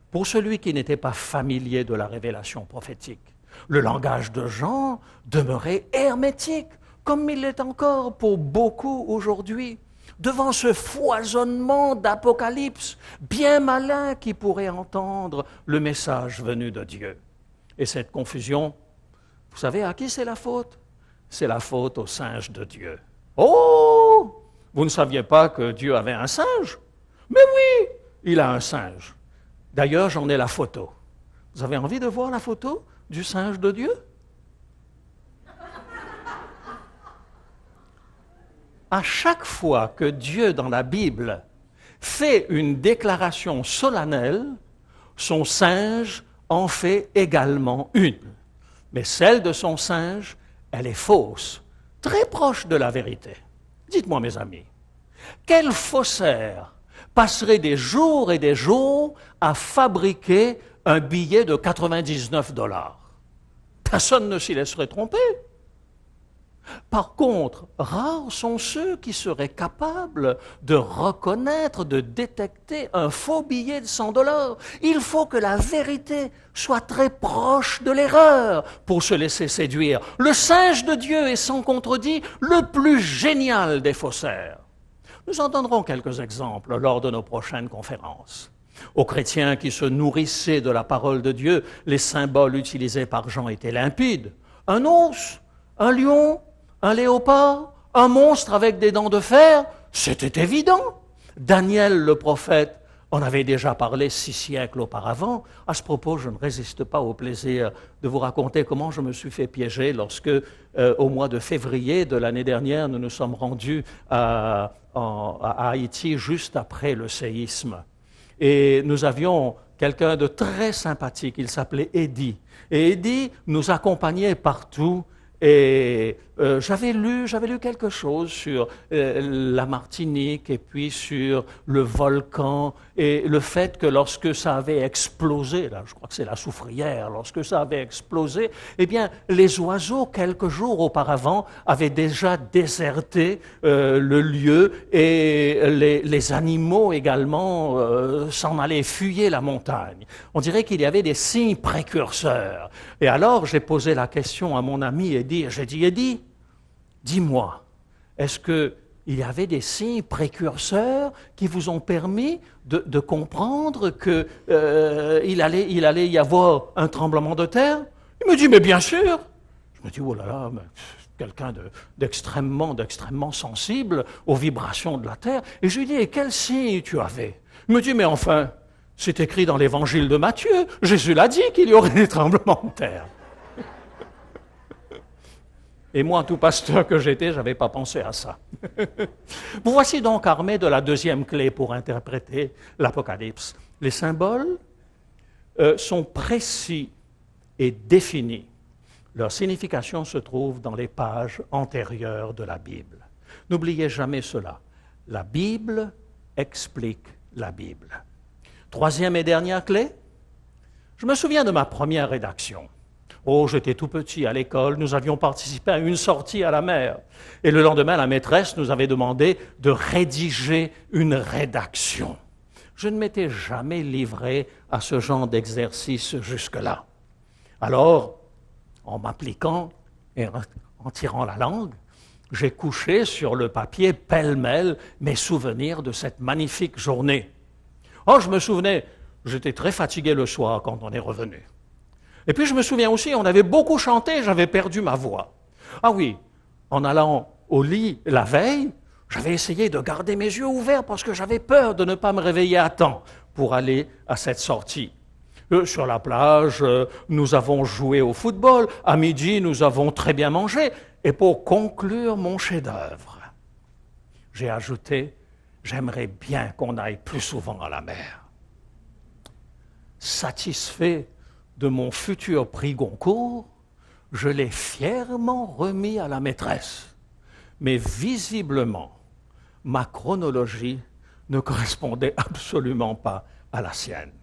pour celui qui n'était pas familier de la révélation prophétique, le langage de Jean demeurait hermétique, comme il l'est encore pour beaucoup aujourd'hui. Devant ce foisonnement d'Apocalypse, bien malin qui pourrait entendre le message venu de Dieu. Et cette confusion, vous savez à qui c'est la faute? C'est la faute au singe de Dieu. Oh! Vous ne saviez pas que Dieu avait un singe? Mais oui, il a un singe. D'ailleurs, j'en ai la photo. Vous avez envie de voir la photo du singe de Dieu? À chaque fois que Dieu, dans la Bible, fait une déclaration solennelle, son singe en fait également une. Mais celle de son singe, elle est fausse, très proche de la vérité. Dites-moi, mes amis, quel faussaire passerait des jours et des jours à fabriquer un billet de 99 $? Personne ne s'y laisserait tromper. Par contre, rares sont ceux qui seraient capables de reconnaître, de détecter un faux billet de 100 $. Il faut que la vérité soit très proche de l'erreur pour se laisser séduire. Le singe de Dieu est sans contredit le plus génial des faussaires. Nous en donnerons quelques exemples lors de nos prochaines conférences. Aux chrétiens qui se nourrissaient de la parole de Dieu, les symboles utilisés par Jean étaient limpides. Un ours, un lion, un léopard, un monstre avec des dents de fer, c'était évident. Daniel le prophète en avait déjà parlé 6 siècles auparavant. À ce propos, je ne résiste pas au plaisir de vous raconter comment je me suis fait piéger lorsque, au mois de février de l'année dernière, nous nous sommes rendus à Haïti juste après le séisme. Et nous avions quelqu'un de très sympathique, il s'appelait Eddie. Et Eddie nous accompagnait partout. Et j'avais lu quelque chose sur la Martinique et puis sur le volcan et le fait que lorsque ça avait explosé, là, je crois que c'est la Soufrière, lorsque ça avait explosé, eh bien, les oiseaux, quelques jours auparavant, avaient déjà déserté le lieu et les animaux également s'en allaient fuyer la montagne. On dirait qu'il y avait des signes précurseurs. Et alors, j'ai posé la question à mon ami Eddie, j'ai dit, Eddie, dis-moi, est-ce qu'il y avait des signes précurseurs qui vous ont permis de comprendre qu'il allait y avoir un tremblement de terre? Il me dit, mais bien sûr. Je me dis, oh là là, quelqu'un d'extrêmement sensible aux vibrations de la terre. Et je lui dis, et quels signes tu avais? Il me dit, mais enfin, c'est écrit dans l'évangile de Matthieu. Jésus l'a dit qu'il y aurait des tremblements de terre. Et moi, tout pasteur que j'étais, je n'avais pas pensé à ça. Vous voici donc armés de la deuxième clé pour interpréter l'Apocalypse. Les symboles sont précis et définis. Leur signification se trouve dans les pages antérieures de la Bible. N'oubliez jamais cela. La Bible explique la Bible. Troisième et dernière clé, je me souviens de ma première rédaction. Oh, j'étais tout petit à l'école, nous avions participé à une sortie à la mer. Et le lendemain, la maîtresse nous avait demandé de rédiger une rédaction. Je ne m'étais jamais livré à ce genre d'exercice jusque-là. Alors, en m'appliquant et en tirant la langue, j'ai couché sur le papier pêle-mêle mes souvenirs de cette magnifique journée. Oh, je me souvenais, j'étais très fatigué le soir quand on est revenu. Et puis je me souviens aussi, on avait beaucoup chanté, j'avais perdu ma voix. Ah oui, en allant au lit la veille, j'avais essayé de garder mes yeux ouverts parce que j'avais peur de ne pas me réveiller à temps pour aller à cette sortie. Sur la plage, nous avons joué au football. À midi, nous avons très bien mangé. Et pour conclure mon chef-d'œuvre, j'ai ajouté « J'aimerais bien qu'on aille plus souvent à la mer ». Satisfait de mon futur prix Goncourt, je l'ai fièrement remis à la maîtresse. Mais visiblement, ma chronologie ne correspondait absolument pas à la sienne.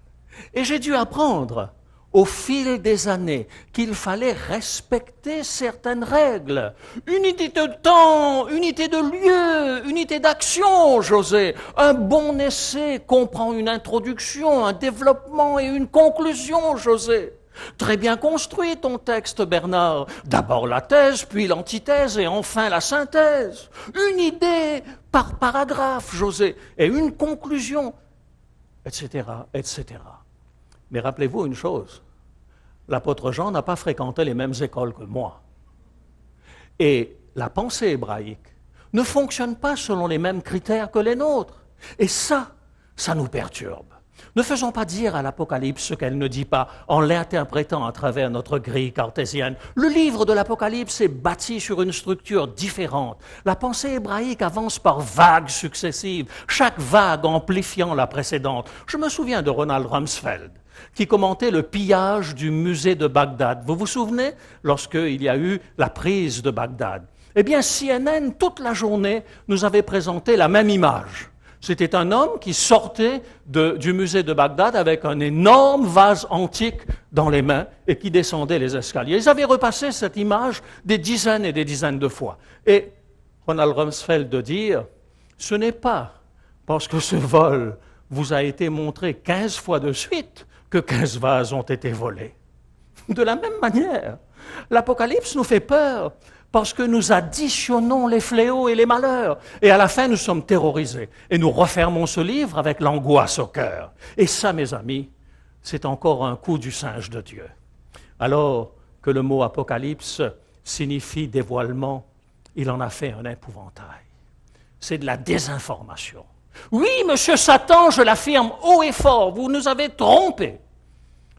Et j'ai dû apprendre, au fil des années, qu'il fallait respecter certaines règles. Unité de temps, unité de lieu, unité d'action, José. Un bon essai comprend une introduction, un développement et une conclusion, José. Très bien construit ton texte, Bernard. D'abord la thèse, puis l'antithèse et enfin la synthèse. Une idée par paragraphe, José, et une conclusion, etc., etc. Mais rappelez-vous une chose, l'apôtre Jean n'a pas fréquenté les mêmes écoles que moi. Et la pensée hébraïque ne fonctionne pas selon les mêmes critères que les nôtres. Et ça nous perturbe. Ne faisons pas dire à l'Apocalypse ce qu'elle ne dit pas en l'interprétant à travers notre grille cartésienne. Le livre de l'Apocalypse est bâti sur une structure différente. La pensée hébraïque avance par vagues successives, chaque vague amplifiant la précédente. Je me souviens de Ronald Rumsfeld, qui commentait le pillage du musée de Bagdad. Vous vous souvenez, lorsqu'il y a eu la prise de Bagdad? Eh bien, CNN, toute la journée, nous avait présenté la même image. C'était un homme qui sortait du musée de Bagdad avec un énorme vase antique dans les mains et qui descendait les escaliers. Ils avaient repassé cette image des dizaines et des dizaines de fois. Et Ronald Rumsfeld de dire, ce n'est pas parce que ce vol vous a été montré 15 fois de suite que 15 vases ont été volés. De la même manière, l'Apocalypse nous fait peur parce que nous additionnons les fléaux et les malheurs. Et à la fin, nous sommes terrorisés. Et nous refermons ce livre avec l'angoisse au cœur. Et ça, mes amis, c'est encore un coup du singe de Dieu. Alors que le mot apocalypse signifie dévoilement, il en a fait un épouvantail. C'est de la désinformation. Oui, monsieur Satan, je l'affirme haut et fort, vous nous avez trompés.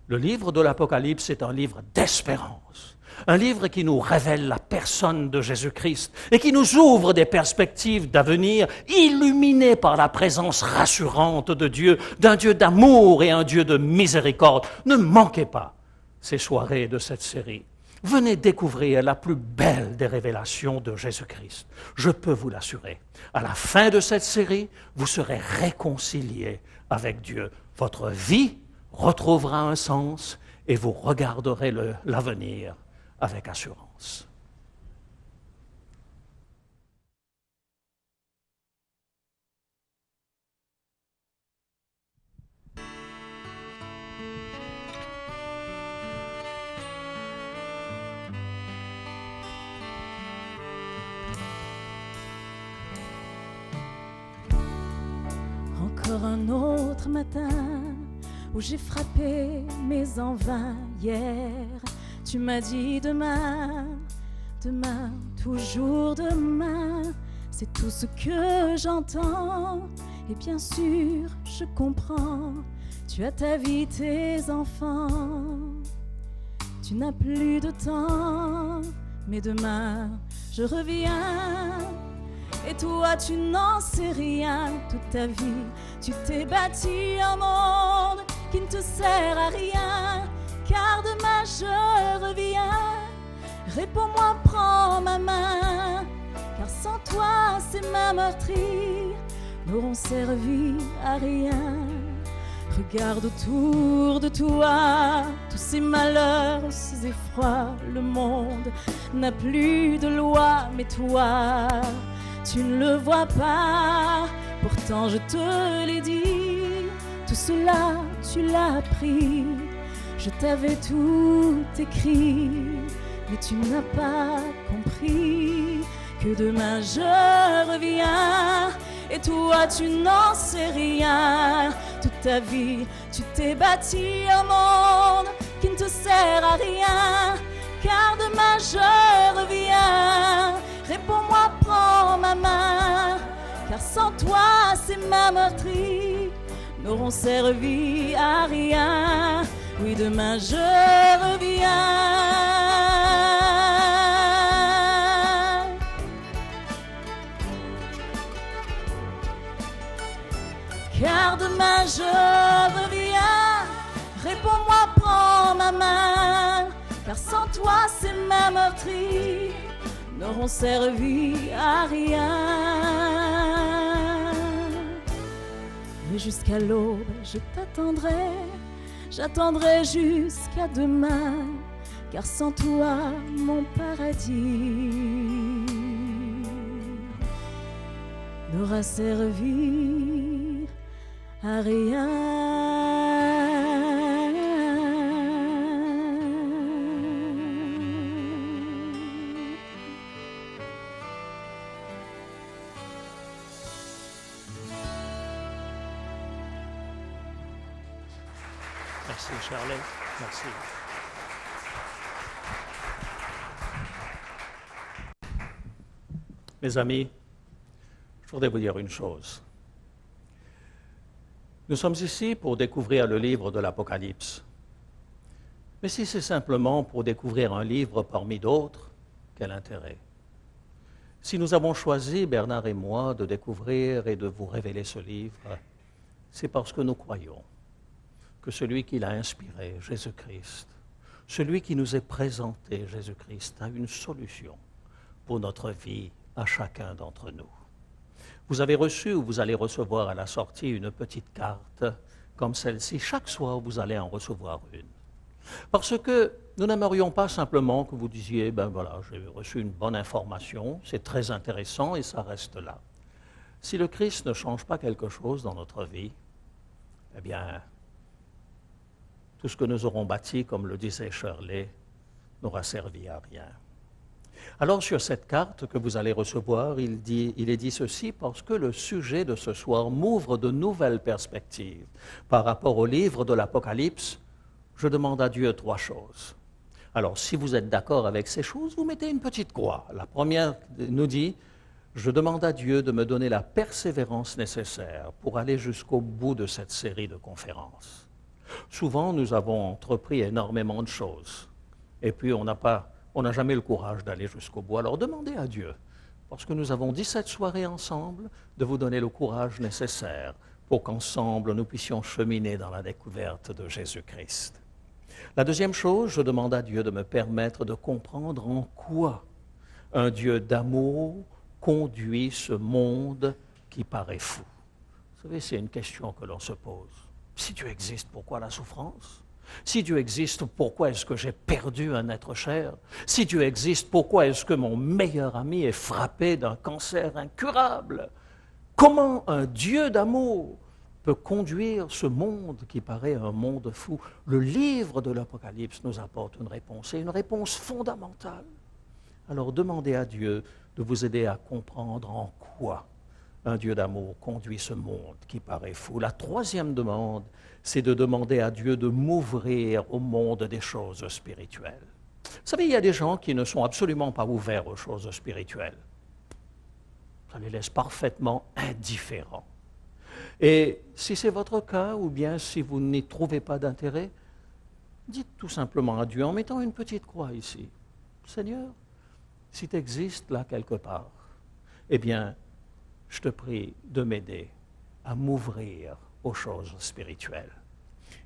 Le livre de l'Apocalypse est un livre d'espérance. Un livre qui nous révèle la personne de Jésus-Christ et qui nous ouvre des perspectives d'avenir illuminées par la présence rassurante de Dieu, d'un Dieu d'amour et un Dieu de miséricorde. Ne manquez pas ces soirées de cette série. Venez découvrir la plus belle des révélations de Jésus-Christ. Je peux vous l'assurer. À la fin de cette série, vous serez réconciliés avec Dieu. Votre vie retrouvera un sens et vous regarderez l'avenir avec assurance. Encore un autre matin où j'ai frappé mais en vain. Hier, tu m'as dit demain, demain, toujours demain. C'est tout ce que j'entends. Et bien sûr, je comprends. Tu as ta vie, tes enfants. Tu n'as plus de temps. Mais demain, je reviens. Et toi, tu n'en sais rien. Toute ta vie, tu t'es bâti un monde qui ne te sert à rien. Car demain je reviens. Réponds-moi, prends ma main. Car sans toi, ces mains meurtries n'auront servi à rien. Regarde autour de toi, tous ces malheurs, ces effrois. Le monde n'a plus de loi, mais toi, tu ne le vois pas. Pourtant je te l'ai dit, tout cela tu l'as appris. Je t'avais tout écrit, mais tu n'as pas compris que demain je reviens. Et toi tu n'en sais rien. Toute ta vie tu t'es bâti un monde qui ne te sert à rien. Car demain je reviens. Réponds-moi, prends ma main. Car sans toi ces mains meurtries n'auront servi à rien. Oui, demain je reviens. Car demain je reviens. Réponds-moi, prends ma main. Car sans toi ces mains meurtries n'auront servi à rien. Mais jusqu'à l'aube je t'attendrai. J'attendrai jusqu'à demain. Car sans toi mon paradis n'aura servi à rien. Merci, Charlie. Merci. Mes amis, je voudrais vous dire une chose. Nous sommes ici pour découvrir le livre de l'Apocalypse. Mais si c'est simplement pour découvrir un livre parmi d'autres, quel intérêt? Si nous avons choisi, Bernard et moi, de découvrir et de vous révéler ce livre, c'est parce que nous croyons que celui qui l'a inspiré, Jésus-Christ, celui qui nous est présenté, Jésus-Christ, a une solution pour notre vie à chacun d'entre nous. Vous avez reçu ou vous allez recevoir à la sortie une petite carte comme celle-ci. Chaque soir, vous allez en recevoir une. Parce que nous n'aimerions pas simplement que vous disiez, ben voilà, j'ai reçu une bonne information, c'est très intéressant et ça reste là. Si le Christ ne change pas quelque chose dans notre vie, eh bien, tout ce que nous aurons bâti, comme le disait Shirley, n'aura servi à rien. Alors, sur cette carte que vous allez recevoir, il est dit ceci parce que le sujet de ce soir m'ouvre de nouvelles perspectives. Par rapport au livre de l'Apocalypse, je demande à Dieu 3 choses. Alors, si vous êtes d'accord avec ces choses, vous mettez une petite croix. La première nous dit, je demande à Dieu de me donner la persévérance nécessaire pour aller jusqu'au bout de cette série de conférences. Souvent, nous avons entrepris énormément de choses, et puis on n'a jamais le courage d'aller jusqu'au bout. Alors demandez à Dieu, parce que nous avons 17 soirées ensemble, de vous donner le courage nécessaire pour qu'ensemble nous puissions cheminer dans la découverte de Jésus-Christ. La deuxième chose, je demande à Dieu de me permettre de comprendre en quoi un Dieu d'amour conduit ce monde qui paraît fou. Vous savez, c'est une question que l'on se pose. Si Dieu existe, pourquoi la souffrance? Si Dieu existe, pourquoi est-ce que j'ai perdu un être cher? Si Dieu existe, pourquoi est-ce que mon meilleur ami est frappé d'un cancer incurable? Comment un Dieu d'amour peut conduire ce monde qui paraît un monde fou? Le livre de l'Apocalypse nous apporte une réponse, et une réponse fondamentale. Alors demandez à Dieu de vous aider à comprendre en quoi un Dieu d'amour conduit ce monde qui paraît fou. La troisième demande, c'est de demander à Dieu de m'ouvrir au monde des choses spirituelles. Vous savez, il y a des gens qui ne sont absolument pas ouverts aux choses spirituelles. Ça les laisse parfaitement indifférents. Et si c'est votre cas, ou bien si vous n'y trouvez pas d'intérêt, dites tout simplement à Dieu en mettant une petite croix ici. Seigneur, si tu existes là quelque part, eh bien, je te prie de m'aider à m'ouvrir aux choses spirituelles.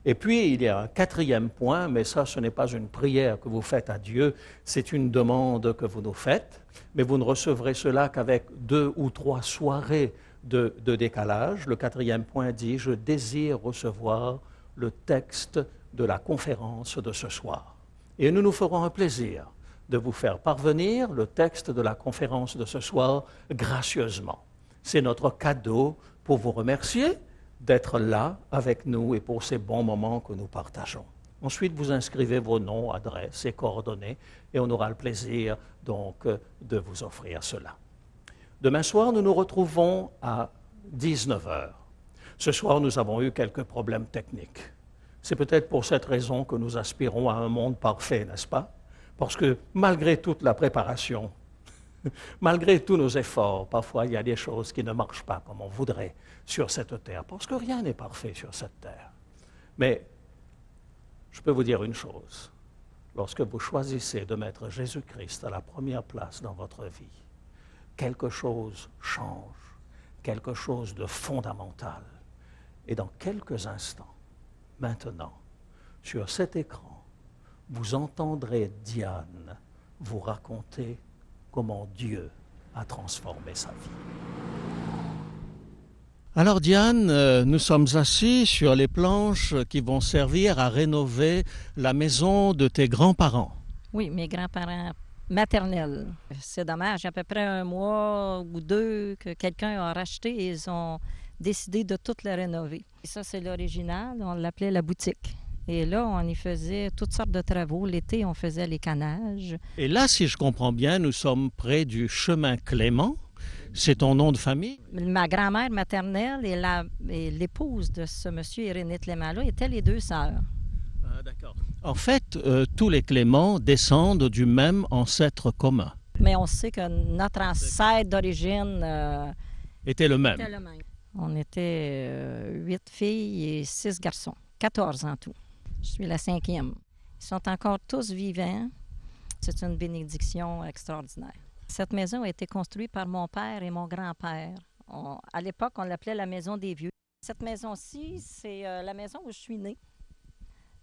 Et puis, il y a un 4e point, mais ça, ce n'est pas une prière que vous faites à Dieu, c'est une demande que vous nous faites, mais vous ne recevrez cela qu'avec 2 ou 3 soirées de décalage. Le 4e point dit, je désire recevoir le texte de la conférence de ce soir. Et nous nous ferons un plaisir de vous faire parvenir le texte de la conférence de ce soir gracieusement. C'est notre cadeau pour vous remercier d'être là avec nous et pour ces bons moments que nous partageons. Ensuite, vous inscrivez vos noms, adresses et coordonnées et on aura le plaisir donc de vous offrir cela. Demain soir, nous nous retrouvons à 19h. Ce soir, nous avons eu quelques problèmes techniques. C'est peut-être pour cette raison que nous aspirons à un monde parfait, n'est-ce pas? Parce que malgré toute la préparation, malgré tous nos efforts, parfois il y a des choses qui ne marchent pas comme on voudrait sur cette terre, parce que rien n'est parfait sur cette terre. Mais je peux vous dire une chose, lorsque vous choisissez de mettre Jésus-Christ à la première place dans votre vie, quelque chose change, quelque chose de fondamental. Et dans quelques instants, maintenant, sur cet écran, vous entendrez Diane vous raconter comment Dieu a transformé sa vie. Alors Diane, nous sommes assis sur les planches qui vont servir à rénover la maison de tes grands-parents. Oui, mes grands-parents maternels. C'est dommage, il y a à peu près un mois ou deux que quelqu'un a racheté et ils ont décidé de tout le rénover. Et ça, c'est l'original, on l'appelait la boutique. Et là, on y faisait toutes sortes de travaux. L'été, on faisait les canages. Et là, si je comprends bien, nous sommes près du chemin Clément. C'est ton nom de famille? Ma grand-mère maternelle et l'épouse de ce monsieur Irénée Clément-là étaient les deux sœurs. Ah, d'accord. En fait, tous les Cléments descendent du même ancêtre commun. Mais on sait que notre ancêtre d'origine était le même. On était 8 filles et 6 garçons. 14 en tout. Je suis la 5e. Ils sont encore tous vivants. C'est une bénédiction extraordinaire. Cette maison a été construite par mon père et mon grand-père. À l'époque, on l'appelait la maison des vieux. Cette maison-ci, c'est la maison où je suis née.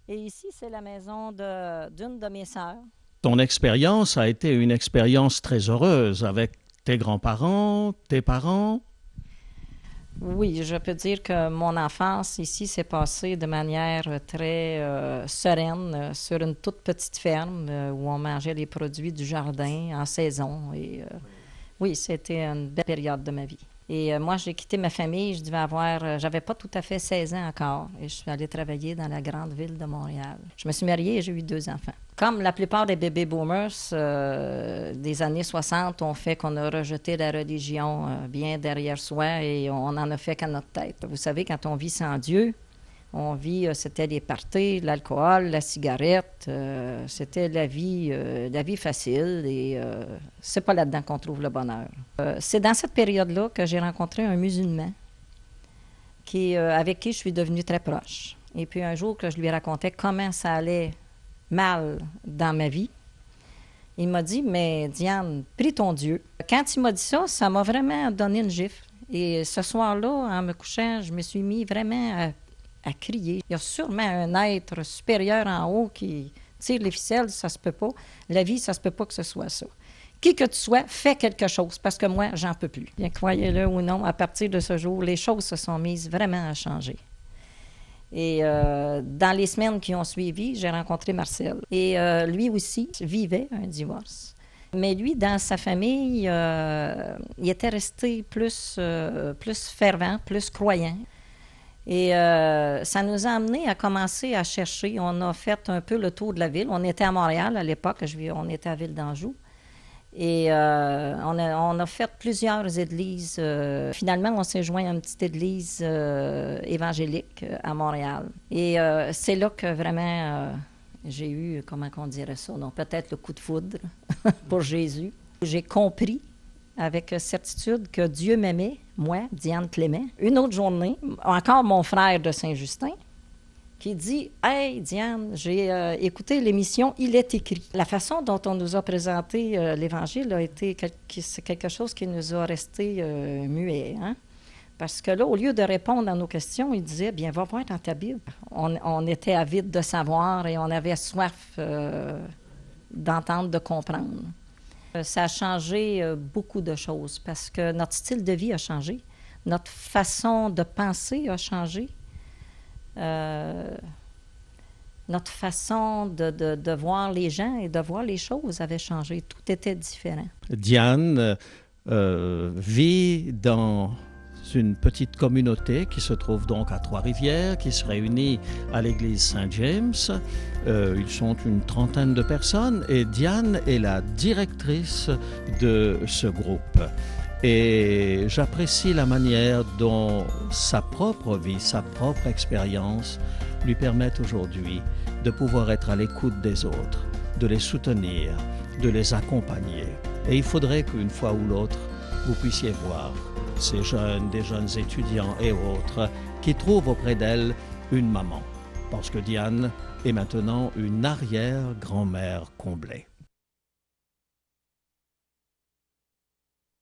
Et ici, c'est la maison d'une de mes sœurs. Ton expérience a été une expérience très heureuse avec tes grands-parents, tes parents. Oui, je peux dire que mon enfance ici s'est passée de manière très sereine sur une toute petite ferme où on mangeait les produits du jardin en saison. Et oui, c'était une belle période de ma vie. Et moi, j'ai quitté ma famille, j'avais pas tout à fait 16 ans encore. Et je suis allée travailler dans la grande ville de Montréal. Je me suis mariée et j'ai eu 2 enfants. Comme la plupart des baby boomers des années 60 ont fait qu'on a rejeté la religion bien derrière soi et on en a fait qu'à notre tête. Vous savez, quand on vit sans Dieu, on vit, c'était les parties, l'alcool, la cigarette, c'était la vie facile et c'est pas là-dedans qu'on trouve le bonheur. C'est dans cette période-là que j'ai rencontré un musulman avec qui je suis devenue très proche. Et puis un jour que je lui racontais comment ça allait mal dans ma vie, il m'a dit « Mais Diane, prie ton Dieu. » Quand il m'a dit ça, ça m'a vraiment donné une gifle. Et ce soir-là, en me couchant, je me suis mis vraiment à crier. Il y a sûrement un être supérieur en haut qui tire les ficelles, ça se peut pas. La vie, ça se peut pas que ce soit ça. Qui que tu sois, fais quelque chose, parce que moi, j'en peux plus. Bien croyez-le ou non, à partir de ce jour, les choses se sont mises vraiment à changer. Et dans les semaines qui ont suivi, j'ai rencontré Marcel. Et lui aussi vivait un divorce. Mais lui, dans sa famille, il était resté plus fervent, plus croyant. Et ça nous a amené à commencer à chercher. On a fait un peu le tour de la ville. On était à Montréal à l'époque, on était à Ville d'Anjou. Et on a fait plusieurs églises. Finalement, on s'est joint à une petite église évangélique à Montréal. Et c'est là que vraiment j'ai eu, comment on dirait ça, non, peut-être le coup de foudre pour Jésus. J'ai compris avec certitude que Dieu m'aimait, moi, Diane Clément. Une autre journée, encore mon frère de Saint-Justin, qui dit « Hey, Diane, j'ai écouté l'émission Il est écrit ». La façon dont on nous a présenté l'Évangile a été quelque chose qui nous a resté muet, hein? Parce que là, au lieu de répondre à nos questions, il disait « Bien, va voir dans ta Bible ». On était avide de savoir et on avait soif d'entendre, de comprendre. Ça a changé beaucoup de choses parce que notre style de vie a changé, notre façon de penser a changé, notre façon de voir les gens et de voir les choses avait changé. Tout était différent. Diane vit dans une petite communauté qui se trouve donc à Trois-Rivières, qui se réunit à l'église Saint-James. Ils sont une trentaine de personnes et Diane est la directrice de ce groupe. Et j'apprécie la manière dont sa propre vie, sa propre expérience lui permettent aujourd'hui de pouvoir être à l'écoute des autres, de les soutenir, de les accompagner. Et il faudrait qu'une fois ou l'autre, vous puissiez voir ces jeunes, des jeunes étudiants et autres qui trouvent auprès d'elle une maman. Parce que Diane est maintenant une arrière-grand-mère comblée.